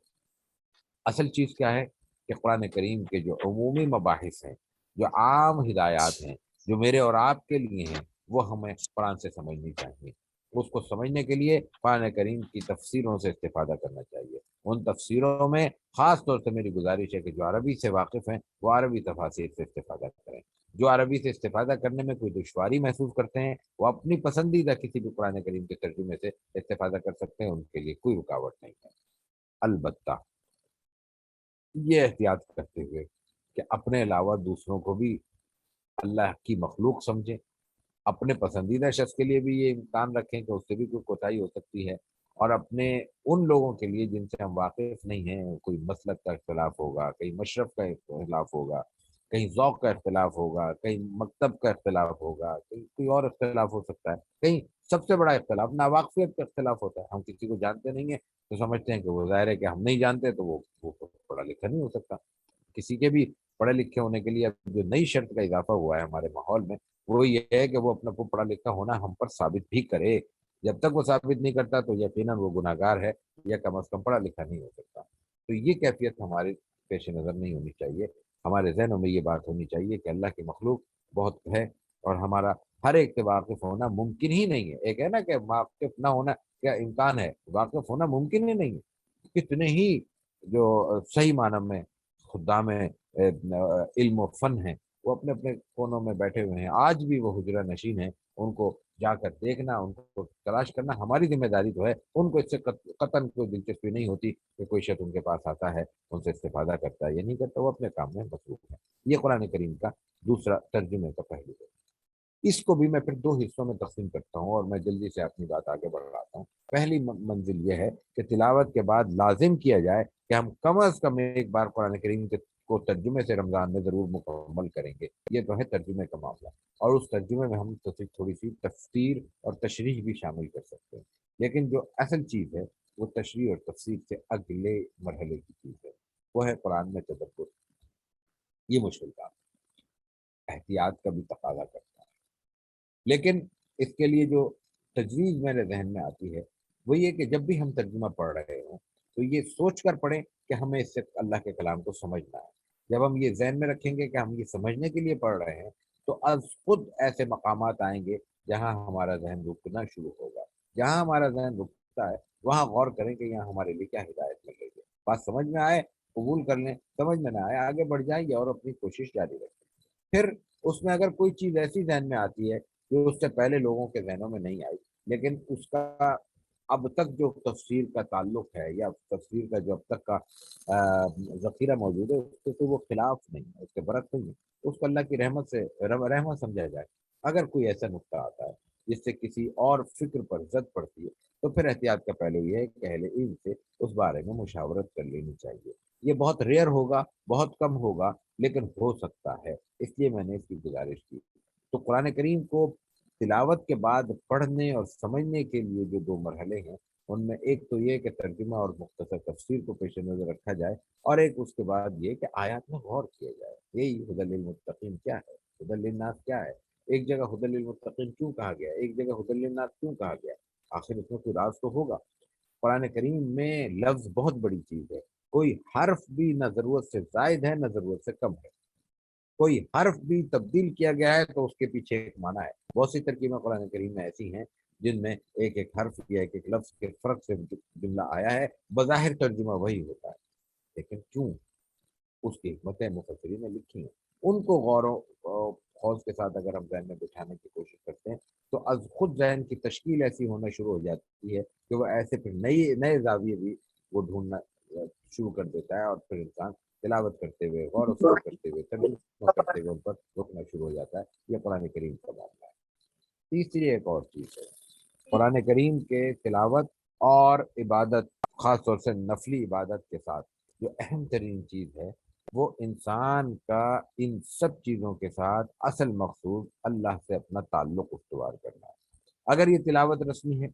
اصل چیز کیا ہے کہ قرآن کریم کے جو عمومی مباحث ہیں، جو عام ہدایات ہیں، جو میرے اور آپ کے لیے ہیں، وہ ہمیں قرآن سے سمجھنی چاہیے۔ اس کو سمجھنے کے لیے قرآن کریم کی تفسیروں سے استفادہ کرنا چاہیے۔ ان تفسیروں میں خاص طور سے میری گزارش ہے کہ جو عربی سے واقف ہیں وہ عربی تفاسیر سے استفادہ کریں۔ جو عربی سے استفادہ کرنے میں کوئی دشواری محسوس کرتے ہیں وہ اپنی پسندیدہ کسی بھی قرآن کریم کے ترجمے سے استفادہ کر سکتے ہیں، ان کے لیے کوئی رکاوٹ نہیں ہے۔ البتہ یہ احتیاط کرتے ہوئے کہ اپنے علاوہ دوسروں کو بھی اللہ کی مخلوق سمجھیں، اپنے پسندیدہ شخص کے لیے بھی یہ امکان رکھیں کہ اس سے بھی کوئی کوتاہی ہو سکتی ہے، اور اپنے ان لوگوں کے لیے جن سے ہم واقف نہیں ہیں، کوئی مسلک کا اختلاف ہوگا، کہیں مشرب کا اختلاف ہوگا، کہیں ذوق کا اختلاف ہوگا، کہیں مکتب کا اختلاف ہوگا، کہیں کوئی اور اختلاف ہو سکتا ہے، کہیں سب سے بڑا اختلاف ناواقفیت کا اختلاف ہوتا ہے۔ ہم کسی کو جانتے نہیں ہیں تو سمجھتے ہیں کہ وہ ظاہر ہے کہ ہم نہیں جانتے تو وہ پڑھا لکھا نہیں ہو سکتا۔ کسی کے بھی پڑھے لکھے ہونے کے لیے اب جو نئی شرط کا اضافہ ہوا ہے ہمارے ماحول میں وہ یہ ہے کہ وہ اپنا کو پڑھا لکھا ہونا ہم پر ثابت بھی کرے۔ جب تک وہ ثابت نہیں کرتا تو یقیناً وہ گناہ گار ہے یا کم از کم پڑھا لکھا نہیں ہو سکتا۔ تو یہ کیفیت ہمارے پیش نظر نہیں ہونی چاہیے، ہمارے ذہنوں میں یہ بات ہونی چاہیے کہ اللہ کی مخلوق بہت ہے اور ہمارا ہر ایک سے واقف ہونا ممکن ہی نہیں ہے۔ ایک ہے نا کہ واقف نہ ہونا کیا امکان ہے، واقف ہونا ممکن ہی نہیں ہے۔ کتنے ہی جو صحیح معنی میں خدام علم و فن ہیں وہ اپنے اپنے کونوں میں بیٹھے ہوئے ہیں، آج بھی وہ حجرہ نشین ہیں، ان کو جا کر دیکھنا، ان کو تلاش کرنا ہماری ذمہ داری تو ہے۔ ان کو اس سے قطعاً کوئی دلچسپی نہیں ہوتی کہ کوئی شخص ان کے پاس آتا ہے ان سے استفادہ کرتا ہے یا نہیں کرتا، وہ اپنے کام میں مصروف ہے۔ یہ قرآن کریم کا دوسرا ترجمے کا پہلو ہے۔ اس کو بھی میں پھر دو حصوں میں تقسیم کرتا ہوں اور میں جلدی سے اپنی بات آگے بڑھاتا ہوں۔ پہلی منزل یہ ہے کہ تلاوت کے بعد لازم کیا جائے کہ ہم کم از کم ایک بار قرآن کریم کو ترجمے سے رمضان میں ضرور مکمل کریں گے۔ یہ تو ہے ترجمے کا معاملہ، اور اس ترجمے میں ہم تھوڑی سی تفسیر اور تشریح بھی شامل کر سکتے ہیں، لیکن جو اصل چیز ہے وہ تشریح اور تفسیر سے اگلے مرحلے کی چیز ہے، وہ ہے قرآن میں تدبر۔ یہ مشکل کام احتیاط کا بھی تقاضا کرتا ہے، لیکن اس کے لیے جو تجویز میرے ذہن میں آتی ہے وہ یہ کہ جب بھی ہم ترجمہ پڑھ رہے ہوں تو یہ سوچ کر پڑھیں کہ ہمیں اس سے اللہ کے کلام کو سمجھنا ہے۔ جب ہم یہ ذہن میں رکھیں گے کہ ہم یہ سمجھنے کے لیے پڑھ رہے ہیں تو از خود ایسے مقامات آئیں گے جہاں ہمارا ذہن رکنا شروع ہوگا۔ جہاں ہمارا ذہن رکتا ہے وہاں غور کریں کہ یہاں ہمارے لیے کیا ہدایت مل رہی ہے۔ بات سمجھ میں آئے قبول کر لیں، سمجھ میں نہ آئے آگے بڑھ جائیں اور اپنی کوشش جاری رکھیں۔ پھر اس میں اگر کوئی چیز ایسی ذہن میں آتی ہے جو اس سے پہلے لوگوں کے ذہنوں میں نہیں آئی، لیکن اس کا اب تک جو تفسیر کا تعلق ہے یا تفسیر کا جو اب تک کا ذخیرہ موجود ہے اس سے تو وہ خلاف نہیں ہے، اس کے برعکس نہیں ہے، اس کو اللہ کی رحمت سے رحمت سمجھا جائے۔ اگر کوئی ایسا نقطہ آتا ہے جس سے کسی اور فکر پر زد پڑتی ہے تو پھر احتیاط کا پہلو یہ ہے کہ اہل علم سے اس بارے میں مشاورت کر لینی چاہیے۔ یہ بہت ریئر ہوگا، بہت کم ہوگا، لیکن ہو سکتا ہے، اس لیے میں نے اس کی گزارش کی۔ تو قرآن کریم کو تلاوت کے بعد پڑھنے اور سمجھنے کے لیے جو دو مرحلے ہیں ان میں ایک تو یہ کہ ترجمہ اور مختصر تفسیر کو پیش نظر رکھا جائے، اور ایک اس کے بعد یہ کہ آیات میں غور کیا جائے۔ یہی ہدی للمتقین کیا ہے، ہدی للناس کیا ہے، ایک جگہ ہدی للمتقین کیوں کہا گیا، ایک جگہ ہدی للناس کیوں کہا گیا، آخر اس میں کوئی راز تو ہوگا۔ قرآن کریم میں لفظ بہت بڑی چیز ہے، کوئی حرف بھی نہ ضرورت سے زائد ہے نہ ضرورت سے کم ہے، کوئی حرف بھی تبدیل کیا گیا ہے تو اس کے پیچھے ایک معنی ہے۔ بہت سی ترکیبیں قرآن کریم میں ایسی ہیں جن میں ایک ایک حرف یا ایک ایک لفظ کے فرق سے جملہ آیا ہے، بظاہر ترجمہ وہی ہوتا ہے، لیکن کیوں، اس کی حکمتیں مفسرین نے لکھی ہیں۔ ان کو غور و خوض کے ساتھ اگر ہم ذہن میں بٹھانے کی کوشش کرتے ہیں تو از خود ذہن کی تشکیل ایسی ہونا شروع ہو جاتی ہے کہ وہ ایسے پھر نئے زاویے بھی وہ ڈھونڈنا شروع کر دیتا ہے، اور پھر انسان تلاوت کرتے ہوئے غور و فکر کرتے ہوئے ترجمہ کرتے ہوئے ان پر رکنا شروع ہو جاتا ہے۔ یہ قرآن کریم کا معاملہ ہے۔ تیسری ایک اور چیز ہے، قرآن کریم کے تلاوت اور عبادت، خاص طور سے نفلی عبادت کے ساتھ جو اہم ترین چیز ہے وہ انسان کا ان سب چیزوں کے ساتھ اصل مقصود اللہ سے اپنا تعلق استوار کرنا ہے۔ اگر یہ تلاوت رسمی ہے،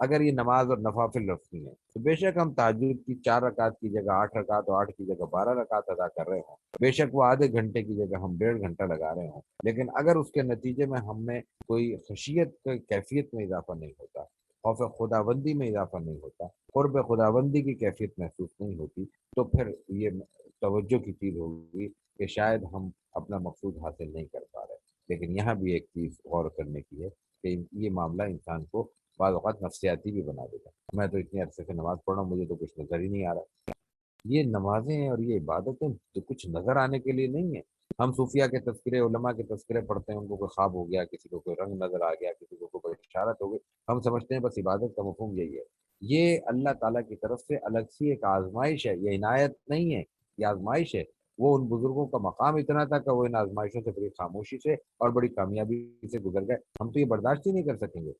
اگر یہ نماز اور نوافل رکھنی ہے تو بے شک ہم تہجد کی 4 رکعت کی جگہ 8 رکعت اور 8 کی جگہ 12 رکعت ادا کر رہے ہوں، بے شک وہ آدھے گھنٹے کی جگہ ہم 1.5 گھنٹہ لگا رہے ہوں، لیکن اگر اس کے نتیجے میں ہم میں کوئی خشیت کی کیفیت میں اضافہ نہیں ہوتا، خوف خداوندی میں اضافہ نہیں ہوتا، قرب خداوندی کی کیفیت محسوس نہیں ہوتی، تو پھر یہ توجہ کی چیز ہوگی کہ شاید ہم اپنا مقصود حاصل نہیں کر پا رہے۔ لیکن یہاں بھی ایک چیز غور کرنے کی ہے کہ یہ معاملہ انسان کو بعض اوقات نفسیاتی بھی بنا دیتا ہے۔ میں تو اتنے عرصے سے نماز پڑھ رہا ہوں، مجھے تو کچھ نظر ہی نہیں آ رہا۔ یہ نمازیں اور یہ عبادتیں تو کچھ نظر آنے کے لیے نہیں ہیں۔ ہم صوفیہ کے تذکرے، علماء کے تذکرے پڑھتے ہیں، ان کو کوئی خواب ہو گیا، کسی کو کوئی رنگ نظر آ گیا، کسی کو کوئی اشارت ہو گئی، ہم سمجھتے ہیں بس عبادت کا مفہوم یہی ہے۔ یہ اللہ تعالیٰ کی طرف سے الگ سی ایک آزمائش ہے، یہ عنایت نہیں ہے، یہ آزمائش ہے۔ وہ ان بزرگوں کا مقام اتنا تھا کہ وہ ان آزمائشوں سے بڑی خاموشی سے اور بڑی کامیابی سے گزر گئے، ہم تو یہ برداشت ہی نہیں کر سکیں گے۔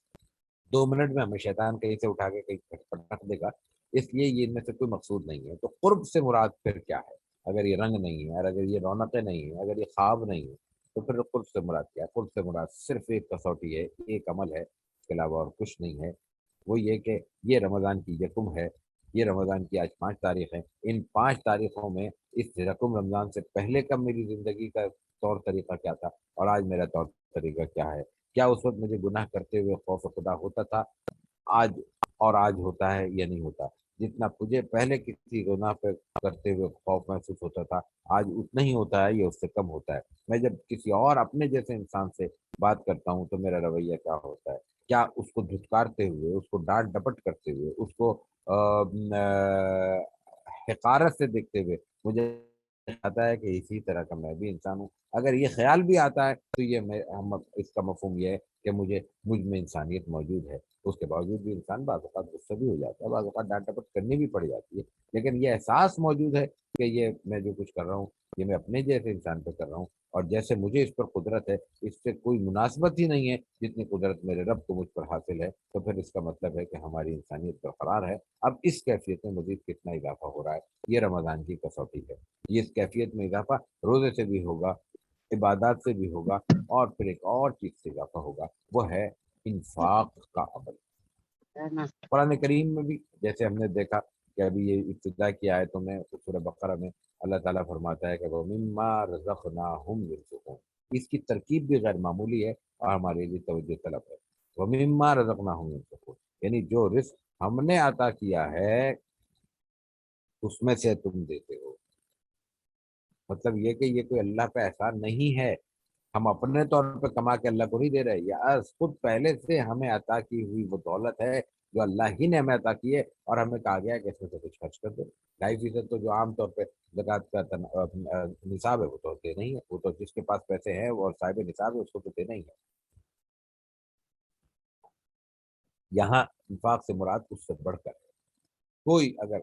2 منٹ میں ہمیں شیطان کہیں سے اٹھا کے کہیں پٹک دے گا، اس لیے یہ ان میں سے کوئی مقصود نہیں ہے۔ تو قرب سے مراد پھر کیا ہے؟ اگر یہ رنگ نہیں ہے اور اگر یہ رونقیں نہیں ہیں، اگر یہ خواب نہیں ہے، تو پھر قرب سے مراد کیا ہے؟ قرب سے مراد صرف ایک کسوٹی ہے، ایک عمل ہے، اس کے علاوہ اور کچھ نہیں ہے۔ وہ یہ کہ یہ رمضان کی یکم ہے، یہ رمضان کی آج 5 تاریخ ہے، ان 5 تاریخوں میں اس رقم رمضان سے پہلے کا میری زندگی کا طور طریقہ کیا تھا اور آج میرا طور طریقہ کیا ہے؟ کیا اس وقت مجھے گناہ کرتے ہوئے خوف خدا ہوتا تھا آج، اور آج ہوتا ہے یا نہیں ہوتا؟ جتنا مجھے پہلے کسی گناہ پہ کرتے ہوئے خوف محسوس ہوتا تھا آج اتنا ہی ہوتا ہے یا اس سے کم ہوتا ہے؟ میں جب کسی اور اپنے جیسے انسان سے بات کرتا ہوں تو میرا رویہ کیا ہوتا ہے؟ کیا اس کو دھتکارتے ہوئے، اس کو ڈانٹ ڈپٹ کرتے ہوئے، اس کو حقارت سے دیکھتے ہوئے مجھے آتا ہے کہ اسی طرح کا میں بھی انسان ہوں؟ اگر یہ خیال بھی آتا ہے تو یہ اس کا مفہوم یہ ہے کہ مجھ میں انسانیت موجود ہے۔ اس کے باوجود بھی انسان بعض اوقات غصہ بھی ہو جاتا ہے، بعض اوقات ڈانٹ ڈپٹ کرنی بھی پڑ جاتی ہے، لیکن یہ احساس موجود ہے کہ یہ میں جو کچھ کر رہا ہوں یہ میں اپنے جیسے انسان پہ کر رہا ہوں، اور جیسے مجھے اس پر قدرت ہے اس سے کوئی مناسبت ہی نہیں ہے جتنی قدرت میرے رب کو مجھ پر حاصل ہے۔ تو پھر اس کا مطلب ہے کہ ہماری انسانیت برقرار ہے۔ اب اس کیفیت میں مزید کتنا اضافہ ہو رہا ہے، یہ رمضان کی کسوٹی ہے۔ یہ اس کیفیت میں اضافہ روزے سے بھی ہوگا، عبادات سے بھی ہوگا، اور پھر ایک اور چیز سے اضافہ ہوگا، وہ ہے انفاق کا عمل۔ قرآن کریم میں بھی جیسے ہم نے دیکھا کہ ابھی یہ ابتدا کی آیتوں میں سورہ بقرہ میں اللہ تعالیٰ فرماتا ہے کہ وَمِمَّا رَزَقْنَاهُمْ يُنْفِقُونَ، اس کی ترکیب بھی غیر معمولی ہے اور ہمارے لیے توجہ طلب ہے۔ وَمِمَّا رَزَقْنَاهُمْ يُنْفِقُونَ یعنی جو رزق ہم نے عطا کیا ہے اس میں سے تم دیتے ہو۔ مطلب یہ کہ یہ کوئی اللہ کا احسان نہیں ہے، ہم اپنے طور پہ کما کے اللہ کو نہیں دے رہے، یہ خود پہلے سے ہمیں عطا کی ہوئی وہ دولت ہے جو اللہ ہی نے ہمیں عطا کی ہے، اور ہمیں کہا گیا ہے کہ اس میں سے کچھ خرچ کر دو۔ 2.5% تو جو عام طور پہ زکوٰۃ کا نصاب ہے وہ تو دینا ہی ہے، وہ تو جس کے پاس پیسے ہیں وہ صاحب نصاب ہے اس کو تو دینا ہی ہے۔ یہاں انفاق سے مراد اس سے بڑھ کر ہے۔ کوئی اگر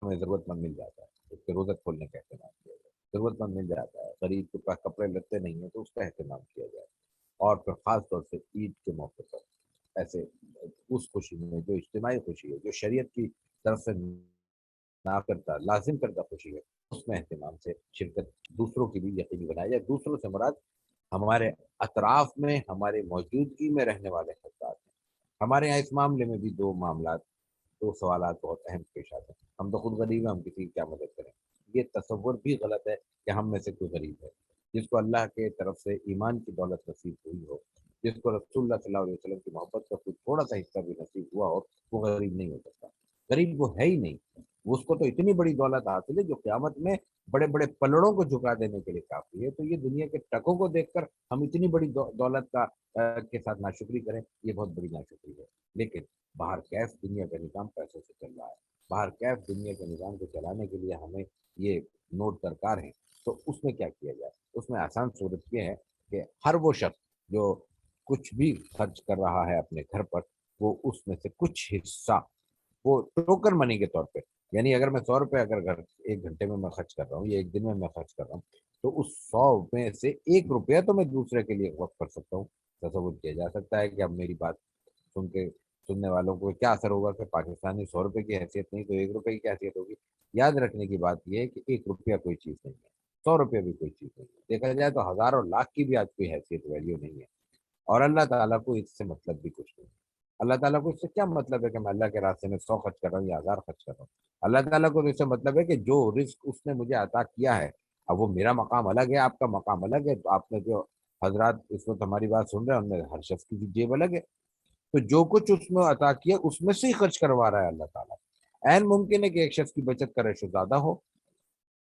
ہمیں ضرورت مند مل جاتا ہے اس کے روزہ کھولنے کا اہتمام کیا جائے، ضرورت مند مل جاتا ہے، غریب کے پاس کپڑے لتے نہیں ہیں تو اس کا اہتمام کیا جائے، اور پھر خاص طور سے عید کے موقع پر ایسے اس خوشی میں جو اجتماعی خوشی ہے، جو شریعت کی طرف سے نہ کرتا لازم کردہ خوشی ہے، اس میں اہتمام سے شرکت دوسروں کی بھی یقینی بنائی جائے۔ دوسروں سے مراد ہمارے اطراف میں ہمارے موجودگی میں رہنے والے حضرات ہیں۔ ہمارے یہاں اس معاملے میں بھی دو سوالات بہت اہم پیش آتے ہیں۔ ہم تو خود غریب ہیں، ہم کسی کی کیا مدد کریں؟ یہ تصور بھی غلط ہے کہ ہم میں سے کوئی غریب ہے۔ جس کو اللہ کے طرف سے ایمان کی دولت نصیب ہوئی ہو، جس کو رسول اللہ صلی اللہ علیہ وسلم کی محبت کا کوئی تھوڑا سا حصہ بھی نصیب ہوا ہو، وہ غریب نہیں ہو سکتا۔ غریب وہ ہے ہی نہیں، اس کو تو اتنی بڑی دولت حاصل ہے جو قیامت میں بڑے بڑے پلڑوں کو جھکا دینے کے لیے کافی ہے۔ تو یہ دنیا کے ٹکوں کو دیکھ کر ہم اتنی بڑی دولت کا کے ساتھ ناشکری کریں، یہ بہت بڑی ناشکری ہے۔ لیکن باہر کیف دنیا کا نظام پیسوں سے چل رہا ہے، باہر کیف دنیا کے نظام کو چلانے کے لیے ہمیں یہ نوٹ درکار ہیں۔ تو اس میں کیا کیا جائے؟ اس میں آسان صورت یہ ہے کہ ہر وہ شخص جو کچھ بھی خرچ کر رہا ہے اپنے گھر پر، وہ اس میں سے کچھ حصہ وہ ٹوکن منی کے طور پہ، یعنی اگر میں 100 روپے اگر گھر 1 گھنٹے میں خرچ کر رہا ہوں یا 1 دن میں خرچ کر رہا ہوں، تو اس 100 میں سے 1 روپیہ تو میں دوسرے کے لیے وقف کر سکتا ہوں۔ تصور کیا جا سکتا ہے کہ اب میری بات سننے والوں کو کیا اثر ہوگا کہ پاکستانی 100 روپے کی حیثیت نہیں تو 1 روپے کی کیا حیثیت ہوگی؟ یاد رکھنے کی بات یہ ہے کہ 1 روپیہ کوئی چیز نہیں ہے، 100 روپیہ بھی کوئی چیز نہیں ہے، دیکھا جائے تو ہزاروں لاکھ کی بھی آج کوئی حیثیت ویلیو نہیں ہے، اور اللہ تعالیٰ کو اس سے مطلب بھی کچھ نہیں ہے۔ اللہ تعالیٰ کو اس سے کیا مطلب ہے کہ میں اللہ کے راستے میں 100 خرچ کر رہا ہوں یا 1000 خرچ کر رہا ہوں؟ اللہ تعالیٰ کو اس سے مطلب ہے کہ جو رزق اس نے مجھے عطا کیا ہے، اب وہ میرا مقام الگ ہے، آپ کا مقام الگ ہے، تو آپ نے جو حضرات اس وقت ہماری بات سن رہے ہیں ان میں ہر شخص کی جیب الگ ہے، تو جو کچھ اس میں عطا کیا اس میں سے ہی خرچ کروا رہا ہے اللہ تعالیٰ۔ عین ممکن ہے کہ ایک شخص کی بچت کا ریشو زیادہ ہو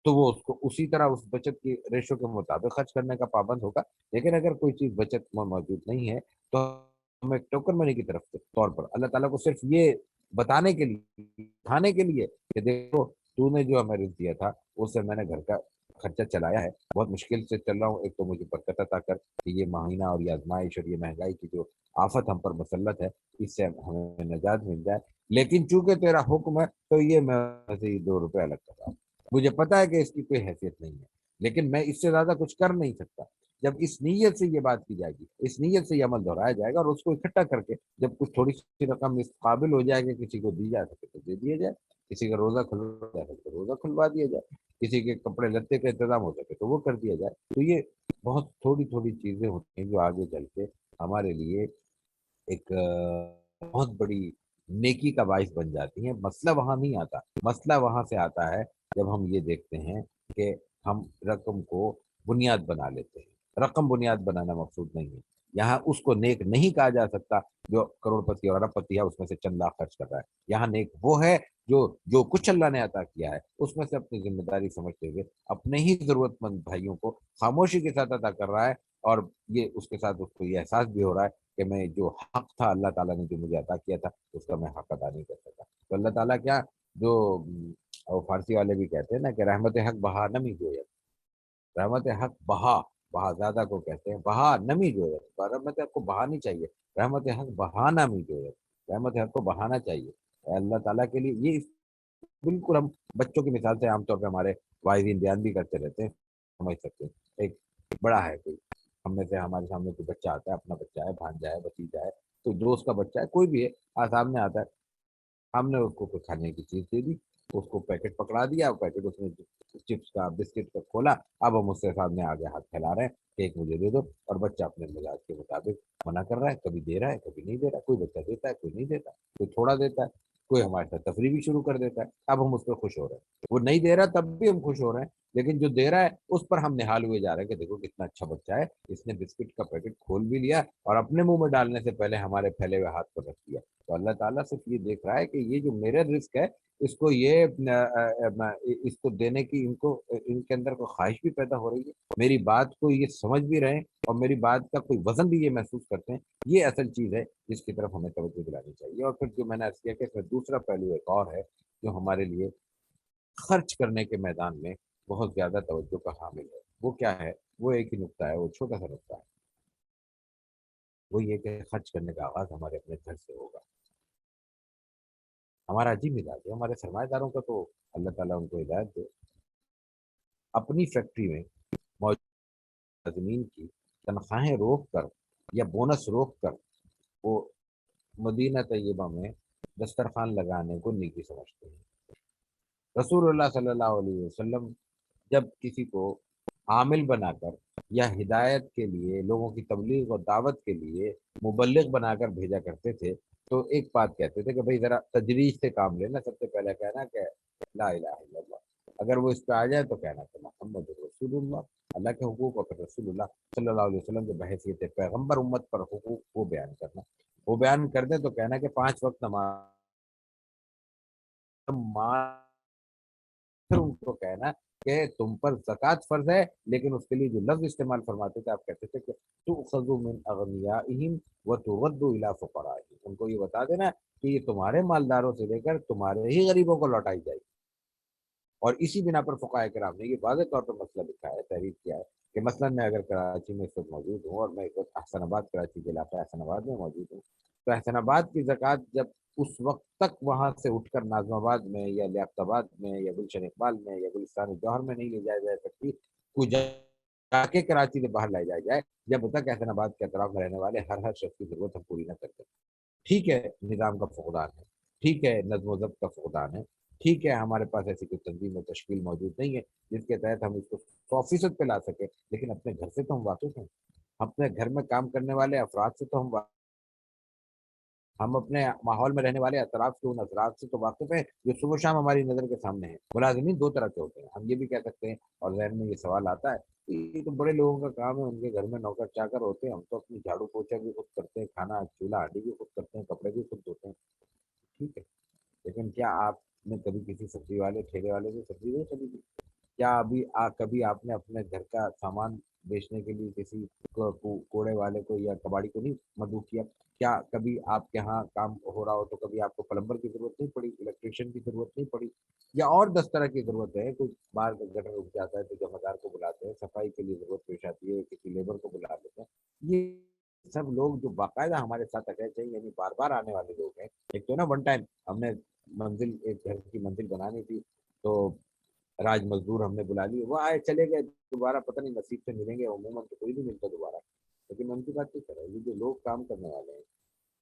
تو وہ اس کو اسی طرح اس بچت کی ریشو کے مطابق خرچ کرنے کا پابند ہوگا، لیکن اگر کوئی چیز بچت میں موجود نہیں ہے تو ہم ایک ٹوکن منی کی طرف سے طور پر اللہ تعالیٰ کو صرف یہ بتانے کے لیے، دکھانے کے لیے کہ دیکھو تو نے جو ہمیں رزق دیا تھا اس سے میں نے گھر کا خرچہ چلایا ہے، بہت مشکل سے چل رہا ہوں، ایک تو مجھے برکت عطا کر کہ یہ مہینہ اور یہ آزمائش اور یہ مہنگائی کی جو آفت ہم پر مسلط ہے اس سے ہمیں نجات مل جائے، لیکن چونکہ تیرا حکم ہے تو یہ میں سے ہی 2 روپے الگ کر رہا ہوں، مجھے پتا ہے کہ اس کی کوئی حیثیت نہیں ہے لیکن میں اس سے زیادہ کچھ کر نہیں سکتا۔ جب اس نیت سے یہ بات کی جائے گی، اس نیت سے یہ عمل دہرایا جائے گا اور اس کو اکٹھا کر کے جب کچھ تھوڑی سی رقم اس قابل ہو جائے گی کسی کو دی جا سکے تو دے دیا جائے، کسی کا روزہ کھلوا جا سکے تو روزہ کھلوا دیا جائے، کسی کے کپڑے لتے کا انتظام ہو سکے تو وہ کر دیا جائے، تو یہ بہت تھوڑی تھوڑی چیزیں ہوتی ہیں جو آگے چل کے ہمارے لیے ایک بہت بڑی نیکی کا باعث بن جاتی ہیں۔ مسئلہ وہاں نہیں آتا، مسئلہ وہاں سے آتا ہے جب ہم یہ دیکھتے ہیں کہ ہم رقم کو بنیاد بنا لیتے ہیں۔ رقم بنیاد بنانا مقصود نہیں ہے، یہاں اس کو نیک نہیں کہا جا سکتا جو کروڑ پتی اور ارب پتی ہے اس میں سے چند لاکھ خرچ کر رہا ہے، یہاں نیک وہ ہے جو کچھ اللہ نے عطا کیا ہے اس میں سے اپنی ذمہ داری سمجھتے ہوئے اپنے ہی ضرورت مند بھائیوں کو خاموشی کے ساتھ عطا کر رہا ہے، اور یہ اس کے ساتھ اس کو یہ احساس بھی ہو رہا ہے کہ میں جو حق تھا اللہ تعالیٰ نے جو مجھے عطا کیا تھا اس کا میں حق ادا نہیں کر سکا، تو اللہ تعالیٰ کیا جو فارسی والے بھی کہتے ہیں نا کہ رحمت حق بہا نمی جویت، رحمت حق بہا زیادہ کو کہتے ہیں، بہا نمی جویت، رحمت حق کو بہانی چاہیے، رحمت حق بہانا می جویت، رحمت حق کو بہانا چاہیے اللہ تعالیٰ کے لیے۔ یہ بالکل ہم بچوں کی مثال سے عام طور پہ ہمارے واعظین بیان بھی کرتے رہتے ہیں، سمجھ سکتے ہیں۔ ایک بڑا ہے کوئی ہم میں سے، ہمارے سامنے کوئی بچہ آتا ہے، اپنا بچہ ہے، بھانجا ہے، بھتیجا ہے، تو دوست کا بچہ ہے، کوئی بھی ہے، سامنے آتا ہے، ہم نے اس کو کوئی کھانے کی چیز دے دی، اس کو پیکٹ پکڑا دیا، پیکٹ اس نے چپس کا بسکٹ کا کھولا، اب ہم اس سے سامنے آگے ہاتھ پھیلا رہے ہیں کہ ایک مجھے دے دو، اور بچہ اپنے مزاج کے مطابق منع کر رہا ہے، کبھی دے رہا ہے کبھی نہیں دے رہا، کوئی بچہ دیتا ہے کوئی نہیں دیتا، کوئی تھوڑا دیتا ہے، کوئی ہمارے ساتھ تفریح بھی شروع کر دیتا ہے، اب ہم اس پہ خوش ہو رہے ہیں، وہ نہیں دے رہا تب بھی ہم خوش ہو رہے ہیں، لیکن جو دے رہا ہے اس پر ہم نہال ہوئے جا رہے ہیں کہ دیکھو کتنا اچھا بچہ ہے، اس نے بسکٹ کا پیکٹ کھول بھی لیا اور اپنے منہ میں ڈالنے سے پہلے ہمارے پھیلے ہوئے ہاتھ پر رکھ دیا، تو اللہ تعالیٰ صرف یہ دیکھ رہا ہے کہ یہ جو میرا رزق ہے اس کو یہ اس کو دینے کی ان کے اندر کوئی خواہش بھی پیدا ہو رہی ہے، میری بات کو یہ سمجھ بھی رہے ہیں اور میری بات کا کوئی وزن بھی یہ محسوس کرتے ہیں، یہ اصل چیز ہے جس کی طرف ہمیں توجہ دلانی چاہیے۔ اور پھر جو میں نے عرض کیا کہ اس میں دوسرا پہلو ایک اور ہے جو ہمارے لیے خرچ کرنے کے میدان میں بہت زیادہ توجہ کا حامل ہے، وہ کیا ہے؟ وہ ایک ہی نقطہ ہے، وہ چھوٹا سا نقطہ ہے، وہ یہ کہ خرچ کرنے کا آغاز ہمارے اپنے گھر سے ہوگا۔ ہمارا عجیب مزاج ہے، ہمارے سرمایہ داروں کا تو اللہ تعالیٰ ان کو ہدایت دے، اپنی فیکٹری میں موجود زمین کی تنخواہیں روک کر یا بونس روک کر وہ مدینہ طیبہ میں دسترخوان لگانے کو نیکی سمجھتے ہیں۔ رسول اللہ صلی اللہ علیہ وسلم جب کسی کو عامل بنا کر یا ہدایت کے لیے، لوگوں کی تبلیغ اور دعوت کے لیے مبلغ بنا کر بھیجا کرتے تھے تو ایک بات کہتے تھے کہ بھائی ذرا تدریج سے کام لینا، سب سے پہلے کہنا کہ لا الہ الا اللہ، اگر وہ اس پہ آ جائے تو کہنا کہ محمد رسول اللہ، اللہ کے حقوق اور پھر رسول اللہ صلی اللہ علیہ وسلم کے بحیثیت پیغمبر امت پر حقوق وہ بیان کرنا، وہ بیان کر دیں تو کہنا کہ 5 وقت نماز، پھر ان کو کہنا کہ تم پر زکوٰۃ فرض ہے، لیکن اس کے لیے جو لفظ استعمال فرماتے تھے آپ کہتے تھے کہ تؤخذ من اغنیائہم وترد الی فقرائہم، ان کو یہ بتا دینا کہ یہ تمہارے مالداروں سے لے کر تمہارے ہی غریبوں کو لوٹائی جائے گی، اور اسی بنا پر فقہائے کرام نے یہ واضح طور پر مسئلہ لکھا ہے، تحریر کیا ہے کہ مثلا میں اگر کراچی میں اس وقت موجود ہوں اور میں اس وقت احسن آباد کراچی کے علاقہ احسن آباد میں موجود ہوں، تو احسن آباد کی زکوٰۃ جب اس وقت تک وہاں سے اٹھ کر ناظم آباد میں یا لیاقت آباد میں یا گلشن اقبال میں یا گلستان جوہر میں نہیں لے جایا جا سکتی، کوئی جا کے کراچی سے باہر لے جایا جائے جب تک احسن آباد کے اطراف میں رہنے والے ہر شخص کی ضرورت ہم پوری نہ کرتے۔ ٹھیک ہے نظام کا فقدان ہے، ٹھیک ہے نظم و ضبط کا فقدان ہے، ٹھیک ہے ہمارے پاس ایسی کوئی تنظیم و تشکیل موجود نہیں ہے جس کے تحت ہم اس کو 100% پہ لا سکیں، لیکن اپنے گھر سے تو ہم واقف ہیں، اپنے گھر میں کام کرنے والے افراد سے تو ہم ہم اپنے ماحول میں رہنے والے اطراف کے ان اثرات سے تو واقف ہیں جو صبح و شام ہماری نظر کے سامنے ہیں۔ ملازمین دو طرح کے ہوتے ہیں، ہم یہ بھی کہہ سکتے ہیں، اور ذہن میں یہ سوال آتا ہے کہ یہ تو بڑے لوگوں کا کام ہے، ان کے گھر میں نوکر چاکر ہوتے ہیں، ہم تو اپنی جھاڑو پوچھا بھی خود کرتے ہیں، کھانا چولہا ہانڈی بھی خود کرتے ہیں، کپڑے بھی خود دھوتے ہیں، ٹھیک ہے، لیکن کیا آپ نے کبھی کسی سبزی والے ٹھیلے والے سے سبزی نہیں خریدی؟ کیا کبھی آپ نے اپنے گھر کا سامان بیچنے کے لیے کسی کوڑے والے کو یا کباڑی کو نہیں مدعو کیا؟ کیا کبھی آپ کے ہاں کام ہو رہا ہو تو کبھی آپ کو پلمبر کی ضرورت نہیں پڑی، الیکٹریشین کی ضرورت نہیں پڑی، یا اور 10 طرح کی ضرورت ہے؟ کوئی باہر کا گٹر رک جاتا ہے تو جمعدار کو بلاتے ہیں، صفائی کے لیے ضرورت پیش آتی ہے کسی لیبر کو بلا لیتے ہیں۔ یہ سب لوگ جو باقاعدہ ہمارے ساتھ اٹیچ ہیں، یعنی بار بار آنے والے لوگ ہیں۔ ایک تو نا ون ٹائم ہم نے منزل، ایک گھر کی منزل بنانی تھی تو راج مزدور ہم نے بلا لیے، وہ آئے چلے گئے، دوبارہ پتہ نہیں نصیب سے ملیں گے، عموماً تو کوئی نہیں ملتا دوبارہ، لیکن ان کی بات کس طرح ہے؟ یہ جو لوگ کام کرنے والے ہیں،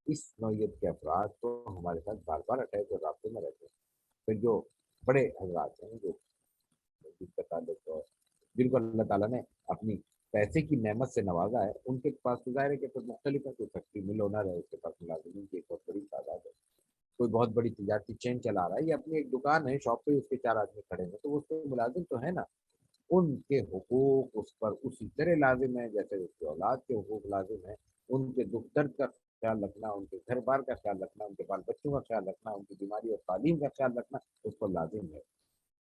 اس نوعیت کے افراد تو ہمارے ساتھ بار بار اٹیچ اور رابطے میں رہتے ہیں۔ پھر جو بڑے حضرات ہیں، جو جن کا تعلق ہے، جن کو اللہ تعالیٰ نے اپنی پیسے کی نعمت سے نوازا ہے، ان کے پاس تو ظاہر ہے کہ پھر مختلف ہے، کوئی فیکٹری مل ہونا رہے، اس کے پاس ملازمین کی ایک بہت بڑی تعداد ہے، کوئی بہت بڑی تجارتی چین چلا رہا ہے، یا اپنی ایک دکان ہے، شاپ پہ اس کے 4 آدمی کھڑے ہیں، تو وہ اس کے ملازم تو ہے نا، ان کے حقوق اس پر اسی طرح لازم ہے جیسے اس کی اولاد کے حقوق لازم ہے۔ ان کے دکھ درد کا خیال رکھنا، ان کے گھر بار کا خیال رکھنا، ان کے بال بچوں کا خیال رکھنا، ان کی بیماری اور تعلیم کا خیال رکھنا اس پر لازم ہے۔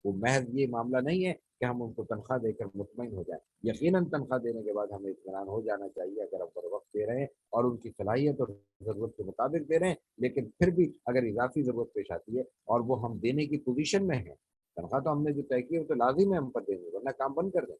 وہ محض یہ معاملہ نہیں ہے کہ ہم ان کو تنخواہ دے کر مطمئن ہو جائیں، یقیناً تنخواہ دینے کے بعد ہمیں اطمینان ہو جانا چاہیے اگر ہم پر وقت دے رہے ہیں اور ان کی صلاحیت اور ضرورت کے مطابق دے رہے ہیں، لیکن پھر بھی اگر اضافی ضرورت پیش آتی ہے اور وہ ہم دینے کی پوزیشن میں ہیں، تنخواہ تو ہم نے جو طے کی ہے وہ تو لازم ہے ہم پر دینی، ورنہ کام بند کر دیں،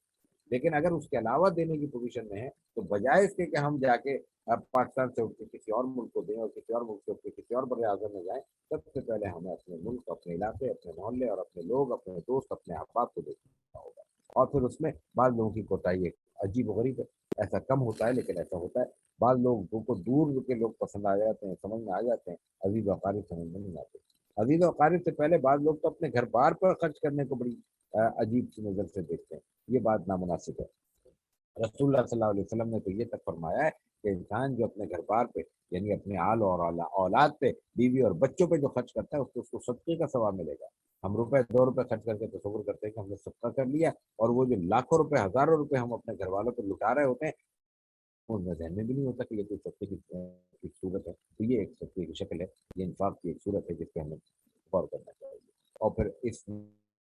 لیکن اگر اس کے علاوہ دینے کی پوزیشن میں ہے تو بجائے اس کے کہ ہم جا کے اب پاکستان سے اٹھ کے کسی اور ملک کو دیں اور کسی اور ملک سے اٹھ کے کسی اور بر اعظم میں جائیں، سب سے پہلے ہمیں اپنے ملک، اپنے علاقے، اپنے محلے اور اپنے لوگ، اپنے دوست، اپنے احباب کو دیکھنا ہوگا۔ اور پھر اس میں بعض لوگوں کی کوتاہی ایک عجیب و غریب ہے، ایسا کم ہوتا ہے لیکن ایسا ہوتا ہے، بعض لوگوں کو دور کے لوگ پسند آ جاتے ہیں، سمجھ میں آ جاتے ہیں، عزیز و اقارب سمجھ میں نہیں آتے۔ عزیز و اقارب سے پہلے بعض لوگ تو اپنے گھر بار پر خرچ کرنے کو بڑی عجیب سی نظر سے دیکھتے ہیں، یہ بات نامناسب ہے۔ رسول اللہ صلی اللہ علیہ وسلم نے تو یہ تک فرمایا ہے کہ انسان جو اپنے گھر بار پہ، یعنی اپنے آل اور اولاد پہ، بیوی اور بچوں پہ جو خرچ کرتا ہے اس کو صدقے کا ثواب ملے گا۔ ہم روپے 2 روپے خرچ کر کے تصور کرتے ہیں کہ ہم نے صدقہ کر لیا، اور وہ جو لاکھوں روپے، ہزاروں روپے ہم اپنے گھر والوں پہ لٹا رہے ہوتے ہیں، ان میں ذہن میں بھی نہیں ہوتا کہ یہ کوئی صدقے کی صورت ہے۔ تو یہ ایک صدقے کی شکل ہے، یہ انفاق کی ایک صورت ہے جس پہ ہمیں غور کرنا چاہیے۔ اور پھر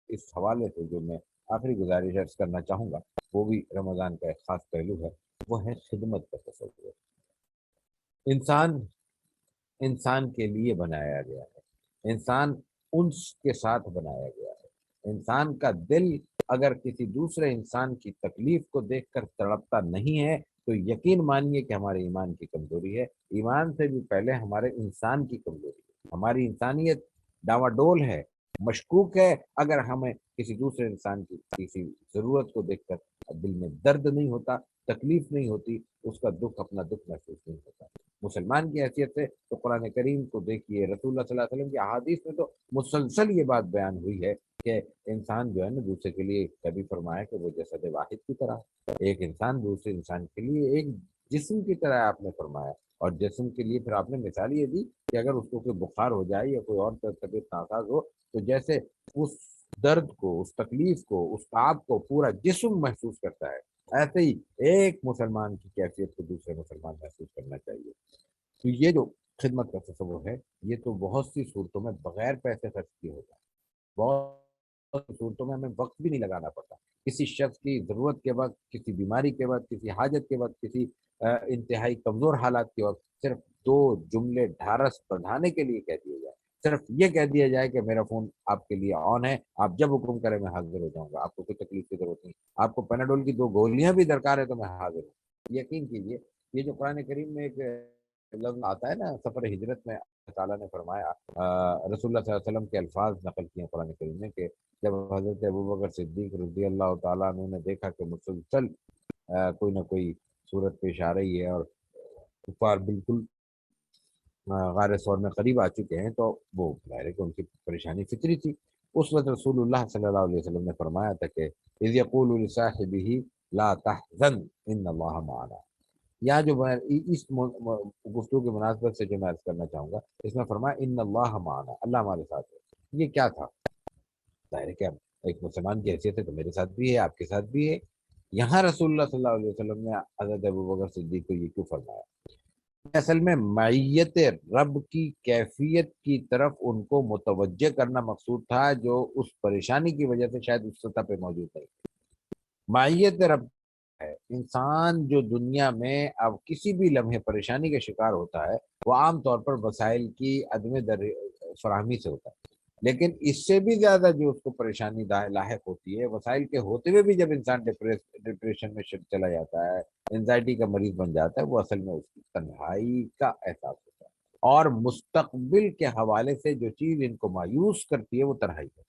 اس حوالے سے جو میں آخری گزارش عرض کرنا چاہوں گا، وہ بھی رمضان کا ایک خاص پہلو ہے، وہ ہے خدمت کا تصور۔ انسان انسان کے لیے بنایا گیا ہے، انسان انس کے ساتھ بنایا گیا ہے۔ انسان کا دل اگر کسی دوسرے انسان کی تکلیف کو دیکھ کر تڑپتا نہیں ہے تو یقین مانیے کہ ہمارے ایمان کی کمزوری ہے۔ ایمان سے بھی پہلے ہمارے انسان کی کمزوری ہے، ہماری انسانیت ڈاواڈول ہے، مشکوک ہے، اگر ہمیں کسی دوسرے انسان کی کسی ضرورت کو دیکھ کر دل میں درد نہیں ہوتا، تکلیف نہیں ہوتی، اس کا دکھ اپنا دکھ محسوس نہیں ہوتا۔ مسلمان کی حیثیت سے تو قرآن کریم کو دیکھیے، رسول اللہ صلی اللہ علیہ وسلم کی احادیث میں تو مسلسل یہ بات بیان ہوئی ہے کہ انسان جو ہے نا دوسرے کے لیے، کبھی فرمایا کہ وہ جسد واحد کی طرح، ایک انسان دوسرے انسان کے لیے ایک جسم کی طرح آپ نے فرمایا، اور جسم کے لیے پھر آپ نے مثال یہ دی کہ اگر اس کو کوئی بخار ہو جائے یا کوئی اور طبیعت ناساز ہو تو جیسے اس درد کو، اس تکلیف کو، اس تعب کو پورا جسم محسوس کرتا ہے، ایسے ہی ایک مسلمان کی کیفیت کو دوسرے مسلمان محسوس کرنا چاہیے۔ تو یہ جو خدمت کا تصور ہے، یہ تو بہت سی صورتوں میں بغیر پیسے خرچ کیے ہوتا ہے، بہت سی صورتوں میں ہمیں وقت بھی نہیں لگانا پڑتا، کسی شخص کی ضرورت کے وقت، کسی بیماری کے وقت، کسی حاجت کے وقت، کسی انتہائی کمزور حالات کے وقت صرف 2 جملے ڈھارس بندھانے کے لیے کہہ دیے جائے، صرف یہ کہہ دیا جائے کہ میرا فون آپ کے لیے آن ہے، آپ جب حکم کریں میں حاضر ہو جاؤں گا، آپ کو کوئی تکلیف کی ضرورت نہیں، آپ کو پیناڈول کی 2 گولیاں بھی درکار ہے تو میں حاضر ہوں۔ یقین کیجیے، یہ جو قرآن کریم میں ایک لفظ آتا ہے نا سفر ہجرت میں، اللہ تعالیٰ نے فرمایا، رسول اللہ صلی اللہ علیہ وسلم کے الفاظ نقل کیے ہیں قرآن کریم میں کہ جب حضرت ابوبکر صدیق رضی اللہ تعالیٰ عنہ نے دیکھا کہ مسلسل کوئی نہ کوئی صورت پیش آ رہی ہے اور کفار بالکل غار ثور میں قریب آ چکے ہیں، تو وہ ظاہر ہے کہ ان کی پریشانی فطری تھی۔ اس وقت رسول اللہ صلی اللہ علیہ وسلم نے فرمایا تھا کہ اذ یقول لصاحبہ لا تحزن ان اللہ معنا، یہاں جو میں اس گفتگو کی مناسبت سے جو میں عرض کرنا چاہوں گا، اس میں فرمایا ان اللہ معنا، اللہ ہمارے ساتھ ہے، یہ کیا تھا؟ ظاہر ہے کہ اب ایک مسلمان کی حیثیت ہے تو میرے ساتھ بھی ہے، آپ کے ساتھ بھی ہے۔ یہاں رسول اللہ صلی اللہ علیہ وسلم نے حضرت ابوبکر صدیق کو یہ کیوں فرمایا؟ اصل میں معیت رب کی کیفیت کی طرف ان کو متوجہ کرنا مقصود تھا، جو اس پریشانی کی وجہ سے شاید اس سطح پہ موجود نہیں۔ معیت رب ہے، انسان جو دنیا میں اب کسی بھی لمحے پریشانی کا شکار ہوتا ہے وہ عام طور پر وسائل کی عدم فراہمی سے ہوتا ہے، لیکن اس سے بھی زیادہ جو اس کو پریشانی لاحق ہوتی ہے، وسائل کے ہوتے ہوئے بھی جب انسان ڈپریشن میں چلا جاتا ہے، انزائٹی کا مریض بن جاتا ہے، وہ اصل میں اس کی تنہائی کا احساس ہوتا ہے۔ اور مستقبل کے حوالے سے جو چیز ان کو مایوس کرتی ہے وہ تنہائی ہے۔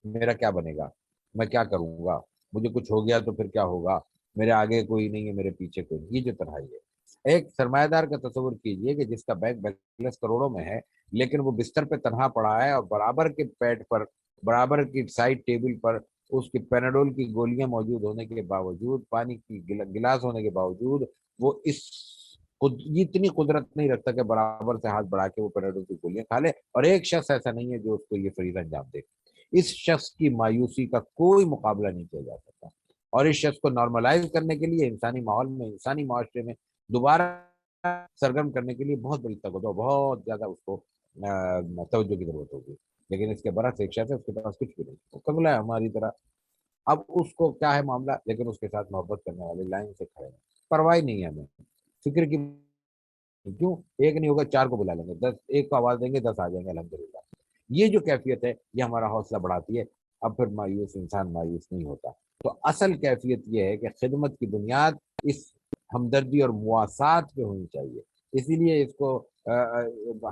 میرا کیا بنے گا، میں کیا کروں گا، مجھے کچھ ہو گیا تو پھر کیا ہوگا، میرے آگے کوئی نہیں ہے، میرے پیچھے کوئی نہیں، یہ جو تنہائی ہے۔ ایک سرمایہ دار کا تصور کیجئے کہ جس کا بینک بیلنس کروڑوں میں ہے، لیکن وہ بستر پہ تنہا پڑا ہے، اور برابر کے بیڈ پر، برابر کی سائڈ ٹیبل پر اس کی پیناڈول کی گولیاں موجود ہونے کے باوجود، پانی کی گلاس ہونے کے باوجود، وہ اتنی قدرت نہیں رکھتا کہ برابر سے ہاتھ بڑھا کے وہ پیناڈول کی گولیاں کھا لے، اور ایک شخص ایسا نہیں ہے جو اس کو یہ فریضہ انجام دے۔ اس شخص کی مایوسی کا کوئی مقابلہ نہیں کیا جا سکتا، اور اس شخص کو نارملائز کرنے کے لیے انسانی ماحول میں، انسانی معاشرے میں دوبارہ سرگرم کرنے کے لیے بہت بڑی طاقت اور بہت زیادہ اس کو توجہ کی ضرورت ہوگی۔ لیکن اس کے برعکس ایک شخص ہے، اس کے پاس کچھ بھی نہیں، وہ کملا ہے ہماری طرح، اب اس کو کیا ہے معاملہ، لیکن اس کے ساتھ محبت کرنے والے لائن سے کھڑے ہیں، پرواہ نہیں ہے ہمیں فکر کی، کیوں ایک نہیں ہوگا 4 کو بلا لیں گے، 10 ایک کو آواز دیں گے 10 آ جائیں گے الحمدللہ۔ یہ جو کیفیت ہے یہ ہمارا حوصلہ بڑھاتی ہے، اب پھر مایوس انسان مایوس نہیں ہوتا۔ تو اصل کیفیت یہ ہے کہ خدمت کی بنیاد اس ہمدردی اور مواسات پہ ہونی چاہیے، اسی لیے اس کو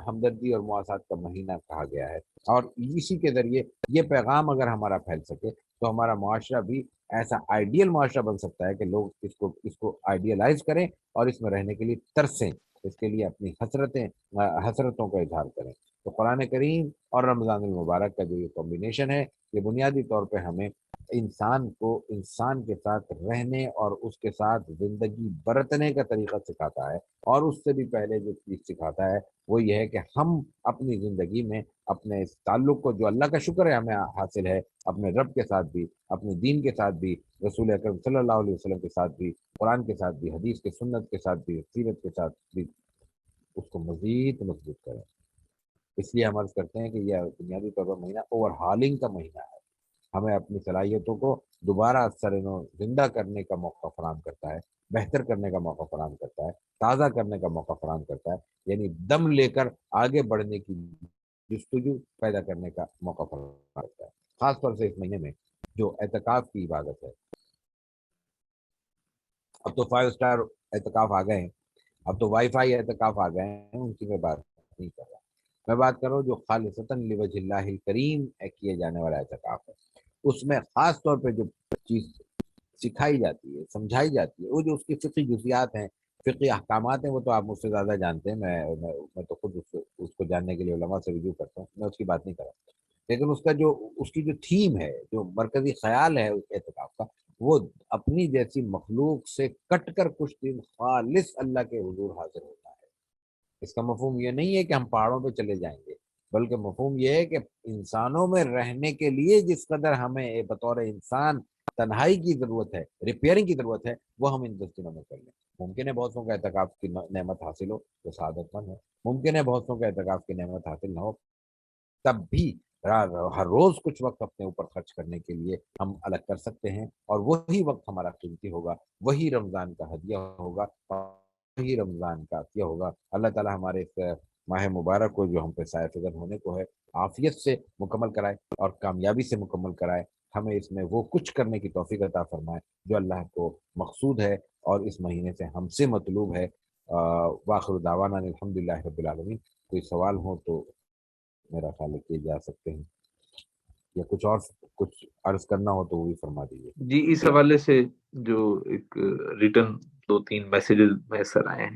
ہمدردی اور مواسات کا مہینہ کہا گیا ہے، اور اسی کے ذریعے یہ پیغام اگر ہمارا پھیل سکے تو ہمارا معاشرہ بھی ایسا آئیڈیل معاشرہ بن سکتا ہے کہ لوگ اس کو آئیڈیلائز کریں اور اس میں رہنے کے لیے ترسیں، اس کے لیے اپنی حسرتوں کا اظہار کریں۔ تو قرآن کریم اور رمضان المبارک کا جو یہ کمبینیشن ہے، یہ بنیادی طور پہ ہمیں انسان کو انسان کے ساتھ رہنے اور اس کے ساتھ زندگی برتنے کا طریقہ سکھاتا ہے، اور اس سے بھی پہلے جو چیز سکھاتا ہے وہ یہ ہے کہ ہم اپنی زندگی میں اپنے اس تعلق کو، جو اللہ کا شکر ہے ہمیں حاصل ہے، اپنے رب کے ساتھ بھی، اپنے دین کے ساتھ بھی، رسول اکرم صلی اللہ علیہ وسلم کے ساتھ بھی، قرآن کے ساتھ بھی، حدیث کے سنت کے ساتھ بھی، سیرت کے ساتھ بھی، اس کو مزید مضبوط کریں۔ اس لیے ہم عرض کرتے ہیں کہ یہ بنیادی طور پر مہینہ اوور ہالنگ کا مہینہ ہے، ہمیں اپنی صلاحیتوں کو دوبارہ سرنو زندہ کرنے کا موقع فراہم کرتا ہے، بہتر کرنے کا موقع فراہم کرتا ہے، تازہ کرنے کا موقع فراہم کرتا ہے، یعنی دم لے کر آگے بڑھنے کی جستجو پیدا کرنے کا موقع فراہم کرتا ہے، خاص طور سے اس مہینے میں جو اعتکاف کی عبادت ہے۔ اب تو 5 اسٹار اعتکاف آ گئے ہیں، اب تو وائی فائی اعتکاف آ گئے ہیں، ان کی میں بات نہیں کر رہا، میں بات کر رہا ہوں جو خالصتاً لوجہ اللہ الکریم کیے جانے والا اعتکاف ہے۔ اس میں خاص طور پہ جو چیز سکھائی جاتی ہے، سمجھائی جاتی ہے، وہ جو اس کی فقہی جزیات ہیں، فقہی احکامات ہیں، وہ تو آپ مجھ سے زیادہ جانتے ہیں، میں تو خود اس کو جاننے کے لیے علماء سے رجوع کرتا ہوں، میں اس کی بات نہیں کر رہا، لیکن اس کی جو تھیم ہے، جو مرکزی خیال ہے اس اعتکاف کا، وہ اپنی جیسی مخلوق سے کٹ کر کچھ دن خالص اللہ کے حضور حاضر ہوتا ہے۔ اس کا مفہوم یہ نہیں ہے کہ ہم پہاڑوں پہ چلے جائیں گے، بلکہ مفہوم یہ ہے کہ انسانوں میں رہنے کے لیے جس قدر ہمیں بطور انسان تنہائی کی ضرورت ہے، ریپیئرنگ کی ضرورت ہے، وہ ہم ان 10 دنوں میں کر لیں۔ ممکن ہے بہت سو کا اعتکاف کی نعمت حاصل ہو تو سعادت مند ہے، ممکن ہے بہت سو کا اعتکاف کی نعمت حاصل نہ ہو، تب بھی ہر روز کچھ وقت اپنے اوپر خرچ کرنے کے لیے ہم الگ کر سکتے ہیں، اور وہی وقت ہمارا قیمتی ہوگا، وہی رمضان کا ہدیہ ہوگا، وہی رمضان کا عطیہ ہوگا۔ اللہ تعالی ہمارے اس ماہ مبارک کو جو ہم پہ سایہ فگن ہونے کو ہے، عافیت سے مکمل کرائے اور کامیابی سے مکمل کرائے، ہمیں اس میں وہ کچھ کرنے کی توفیق عطا فرمائے جو اللہ کو مقصود ہے اور اس مہینے سے ہم سے مطلوب ہے۔ وآخر دعوانا الحمدللہ رب العالمین۔ کوئی سوال ہو تو میرا خیال ہے کیے جا سکتے ہیں، یا کچھ عرض کرنا ہو تو وہ بھی فرما دیجیے۔ جی، اس حوالے سے جو ایک ریٹن 2-3 میسیجز میسر آئے ہیں،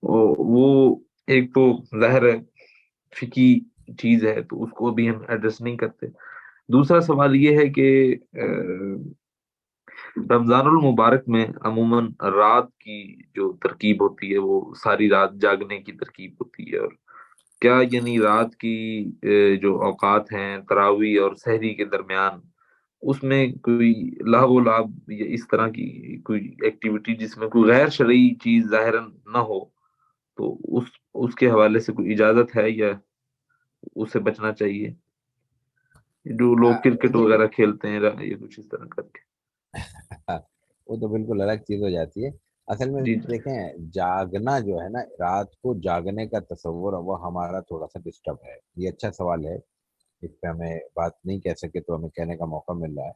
وہ ایک تو ظاہر ہے فقی چیز ہے تو اس کو بھی ہم ایڈریس نہیں کرتے۔ دوسرا سوال یہ ہے کہ رمضان المبارک میں عموماً رات کی جو ترکیب ہوتی ہے وہ ساری رات جاگنے کی ترکیب ہوتی ہے، اور کیا یعنی رات کی جو اوقات ہیں تراویح اور سحری کے درمیان، اس میں کوئی لہو و لعب یا اس طرح کی کوئی ایکٹیویٹی جس میں کوئی غیر شرعی چیز ظاہراً نہ ہو، تو اس کے حوالے سے کوئی اجازت ہے یا اسے بچنا چاہیے؟ جو لوگ کرکٹ دیکھیں وغیرہ کھیلتے ہیں یا کچھ اس طرح کر کے؟ وہ تو بالکل الگ چیز ہو جاتی ہے اصل میں. جی جی دیکھیں جاگنا جو ہے نا، رات کو جاگنے کا تصور وہ ہمارا تھوڑا سا ڈسٹرب ہے. یہ اچھا سوال ہے، اس پہ ہمیں بات نہیں کہہ سکے تو ہمیں کہنے کا موقع مل رہا ہے.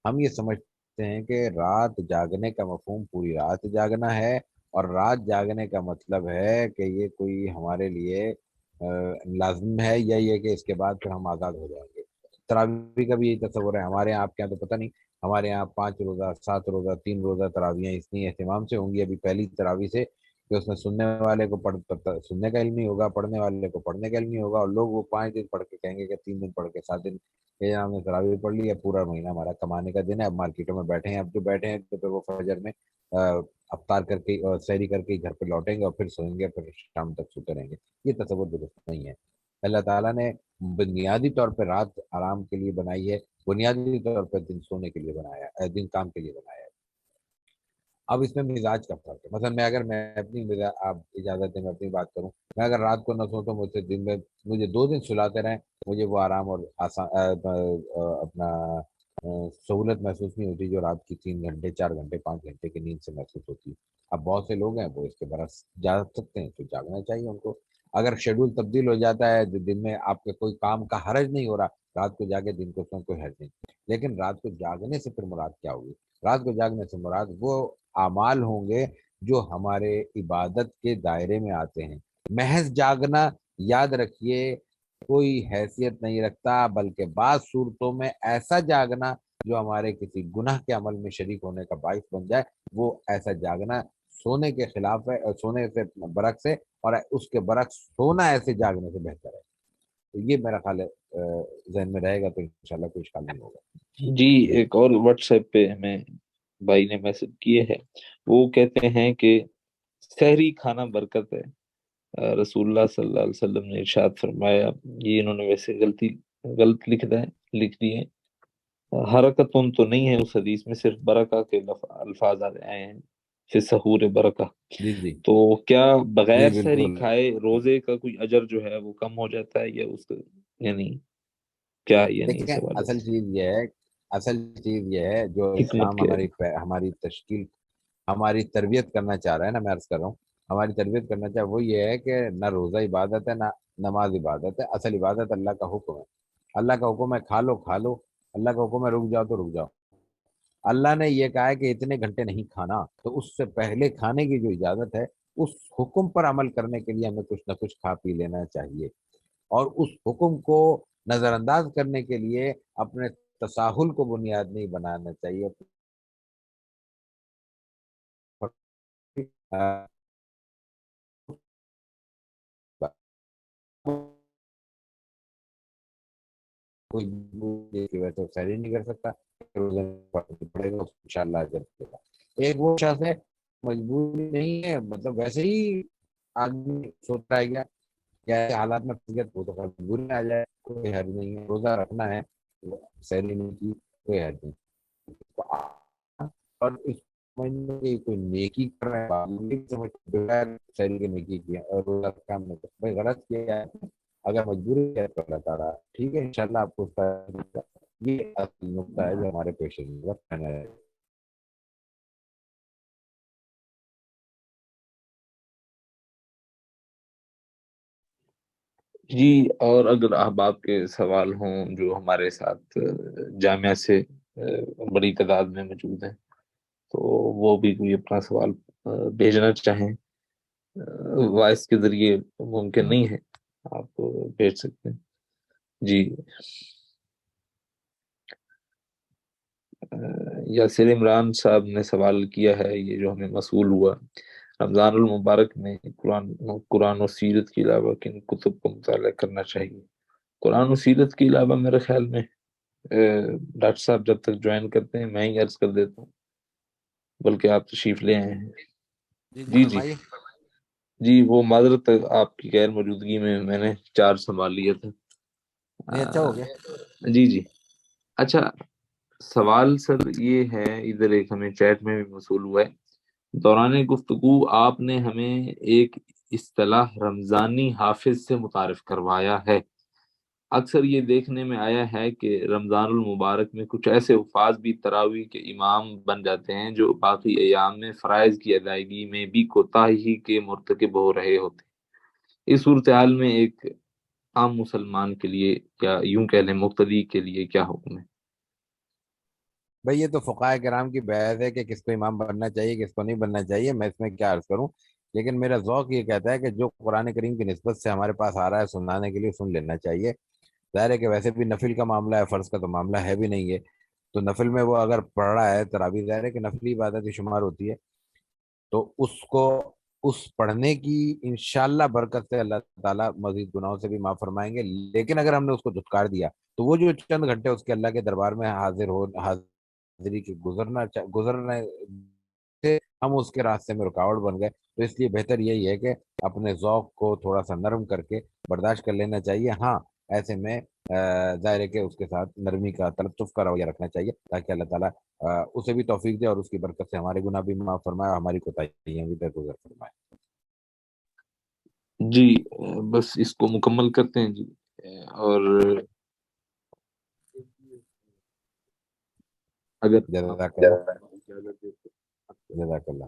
ہم یہ سمجھتے ہیں کہ رات جاگنے کا مفہوم پوری رات جاگنا ہے، اور رات جاگنے کا مطلب ہے کہ یہ کوئی ہمارے لیے لازم ہے، یا یہ کہ اس کے بعد پھر ہم آزاد ہو جائیں گے. تراویح کا بھی یہی تصور ہے ہمارے یہاں. آپ کے یہاں تو پتہ نہیں، ہمارے یہاں 5 روزہ 7 روزہ 3 روزہ تراویحیں اتنی اہتمام سے ہوں گی ابھی پہلی تراویح سے، کہ اس میں سننے والے کو سننے کا علم نہیں ہوگا، پڑھنے والے کو پڑھنے کا علم نہیں ہوگا، اور لوگ وہ 5 دن پڑھ کے کہیں گے کہ 3 دن پڑھ کے 7 دن یہ ہم نے تراویح پڑھ لی ہے، پورا مہینہ ہمارا کمانے کا دن ہے، اب مارکیٹوں میں بیٹھے ہیں. اب جو بیٹھے ہیں تو پھر وہ فجر میں افطار کر کے اور سحری کر کے گھر پہ لوٹیں گے اور پھر سوئیں گے، پھر شام تک سوتے رہیں گے. یہ تصور درست نہیں ہے. اللہ تعالیٰ نے بنیادی طور پہ رات آرام کے لیے بنائی ہے، بنیادی طور پہ دن سونے کے لیے بنایا ہے، دن کام کے لیے بنایا ہے. اب اس میں مزاج کا فرق ہے. مثلا میں اپنی مزاج، آپ اجازت دیں میں اپنی بات کروں، میں اگر رات کو نہ سوؤں تو مجھ سے دن میں مجھے 2 دن سلاتے رہیں، مجھے وہ آرام اور آسان اپنا سہولت محسوس نہیں ہوتی جو رات کی 3 گھنٹے 4 گھنٹے 5 گھنٹے کی نیند سے محسوس ہوتی ہے. اب بہت سے لوگ ہیں وہ اس کے برعکس جاگ سکتے ہیں تو جاگنا چاہیے ان کو. اگر شیڈول تبدیل ہو جاتا ہے، دن میں آپ کے کوئی کام کا حرج نہیں ہو رہا، رات کو جاگے دن کو سویں کوئی حرج نہیں. لیکن رات کو جاگنے سے پھر مراد کیا ہوگی؟ رات کو جاگنے سے مراد وہ اعمال ہوں گے جو ہمارے عبادت کے دائرے میں آتے ہیں. محض جاگنا، یاد رکھیے، کوئی حیثیت نہیں رکھتا، بلکہ بعض صورتوں میں ایسا جاگنا جو ہمارے کسی گناہ کے عمل میں شریک ہونے کا باعث بن جائے، وہ ایسا جاگنا سونے کے خلاف ہے، سونے سے برعکس ہے، اور اس کے برعکس سونا ایسے جاگنے سے بہتر ہے. تو یہ میرا خیال ہے ذہن میں رہے گا تو انشاءاللہ کوئی اشکال نہیں ہوگا. جی، جی ایک اور واٹس ایپ پہ ہمیں بھائی نے میسج کیے ہے، وہ کہتے ہیں کہ سحری کھانا برکت ہے، رسول اللہ صلی اللہ علیہ وسلم نے ارشاد فرمایا. یہ انہوں نے ویسے غلط لکھ دی ہے. حرکت تو نہیں ہے اس حدیث میں، صرف برکہ کے الفاظ آئے ہیں، پھر سحور برکہ. جی جی تو کیا جی بغیر سحری بالکل. کھائے روزے کا کوئی اجر جو ہے وہ کم ہو جاتا ہے، یا اس کا یعنی کیا، یعنی اس دیکھیں حوالے اصل سے چیز یہ ہے، اصل چیز یہ ہے جو حکمت اسلام کیا ہے؟ ہماری تشکیل، ہماری تربیت کرنا چاہ رہا ہے نا، میں عرض کر رہا ہوں ہماری تربیت کرنا چاہ وہ یہ ہے کہ نہ روزہ عبادت ہے نہ نماز عبادت ہے. اصل عبادت اللہ کا حکم ہے. اللہ کا حکم ہے کھا لو کھا لو، اللہ کا حکم ہے رک جاؤ تو رک جاؤ. اللہ نے یہ کہا ہے کہ اتنے گھنٹے نہیں کھانا، تو اس سے پہلے کھانے کی جو اجازت ہے، اس حکم پر عمل کرنے کے لیے ہمیں کچھ نہ کچھ کھا پی لینا چاہیے. اور اس حکم کو نظر انداز کرنے کے لیے اپنے تساہل کو بنیاد نہیں بنانا چاہیے. کوئی ویسے سیری نہیں کر سکتا، پڑے گا ان شاء اللہ اجر ملے گا. ایک وہ شخص ہے مجبوری نہیں ہے، مطلب ویسے ہی آدمی سوتا ہے کیا حالات میں پھنس گیا تو مجبوری میں آ جائے، کوئی حرج نہیں ہے. روزہ رکھنا ہے، سیری نہیں کی کوئی حرج نہیں. اور اس سمجھنے کی کوئی نیکی کر رہا ہے بغیر سیری کی نیکی کیا اور روزہ کام نہیں کر بھائی غلط کیا ہے. اگر مجبوری ہے تو اللہ تعالیٰ ٹھیک ہے انشاءاللہ آپ کو اس کا یہ اصل نقطہ ہے جو ہمارے پیش نظر رہنا ہے. جی، اور اگر احباب کے سوال ہوں جو ہمارے ساتھ جامعہ سے بڑی تعداد میں موجود ہیں، تو وہ بھی کوئی اپنا سوال بھیجنا چاہیں، وائس کے ذریعے ممکن نہیں ہے، آپ بھیج سکتے ہیں. جی، یاسر عمران صاحب نے سوال کیا ہے، یہ جو ہمیں موصول ہوا، رمضان المبارک میں قرآن و سیرت کے علاوہ کن کتب کو مطالعہ کرنا چاہیے؟ قرآن و سیرت کے علاوہ میرے خیال میں ڈاکٹر صاحب جب تک جوائن کرتے ہیں میں ہی عرض کر دیتا ہوں، بلکہ آپ تشریف لے آئے ہیں۔ جی جی جی فرمائیے۔ جی، وہ معذرت آپ کی غیر موجودگی میں نے چارج سنبھال لیا تھا۔ نہیں اچھا ہو گیا۔ جی جی، اچھا، سوال سر یہ ہے، ادھر ایک ہمیں چیٹ میں بھی موصول ہوا ہے، دوران گفتگو آپ نے ہمیں ایک اصطلاح رمضانی حافظ سے متعارف کروایا ہے۔ اکثر یہ دیکھنے میں آیا ہے کہ رمضان المبارک میں کچھ ایسے حفاظ بھی تراویح کے امام بن جاتے ہیں جو باقی ایام میں فرائض کی ادائیگی میں بھی کوتاہی کے مرتکب ہو رہے ہوتے ہیں۔ اس صورتحال میں ایک عام مسلمان کے لیے، یا یوں کہہ لیں مقتدی کے لیے، کیا حکم ہے؟ بھائی یہ تو فقہائے کرام کی بحث ہے کہ کس کو امام بننا چاہیے کس کو نہیں بننا چاہیے، میں اس میں کیا عرض کروں، لیکن میرا ذوق یہ کہتا ہے کہ جو قرآن کریم کی نسبت سے ہمارے پاس آ رہا ہے سنانے کے لیے سن لینا چاہیے۔ ظاہر ہے کہ ویسے بھی نفل کا معاملہ ہے، فرض کا تو معاملہ ہے بھی نہیں ہے، تو نفل میں وہ اگر پڑھ رہا ہے تراویح، ظاہر ہے کہ نفلی عبادت کی شمار ہوتی ہے، تو اس کو اس پڑھنے کی انشاءاللہ برکت سے اللہ تعالیٰ مزید گناہوں سے بھی معاف فرمائیں گے، لیکن اگر ہم نے اس کو دھتکار دیا تو وہ جو چند گھنٹے اس کے اللہ کے دربار میں حاضری کے گزرنے سے ہم اس کے راستے میں رکاوٹ بن گئے، تو اس لیے بہتر یہی ہے کہ اپنے ذوق کو تھوڑا سا نرم کر کے برداشت کر لینا چاہیے۔ ہاں ایسے میں ظاہر ہے کہ اس کے ساتھ نرمی کا تلطف کا رویہ رکھنا چاہیے تاکہ اللہ تعالیٰ اسے بھی توفیق دے اور اس کی برکت سے ہمارے گناہ بھی معاف فرمائے اور ہماری کوتاہیاں بھی درگزر فرمائے۔ جی، بس اس کو مکمل کرتے ہیں جی، اور اگر جزاک اللہ، جزاک اللہ۔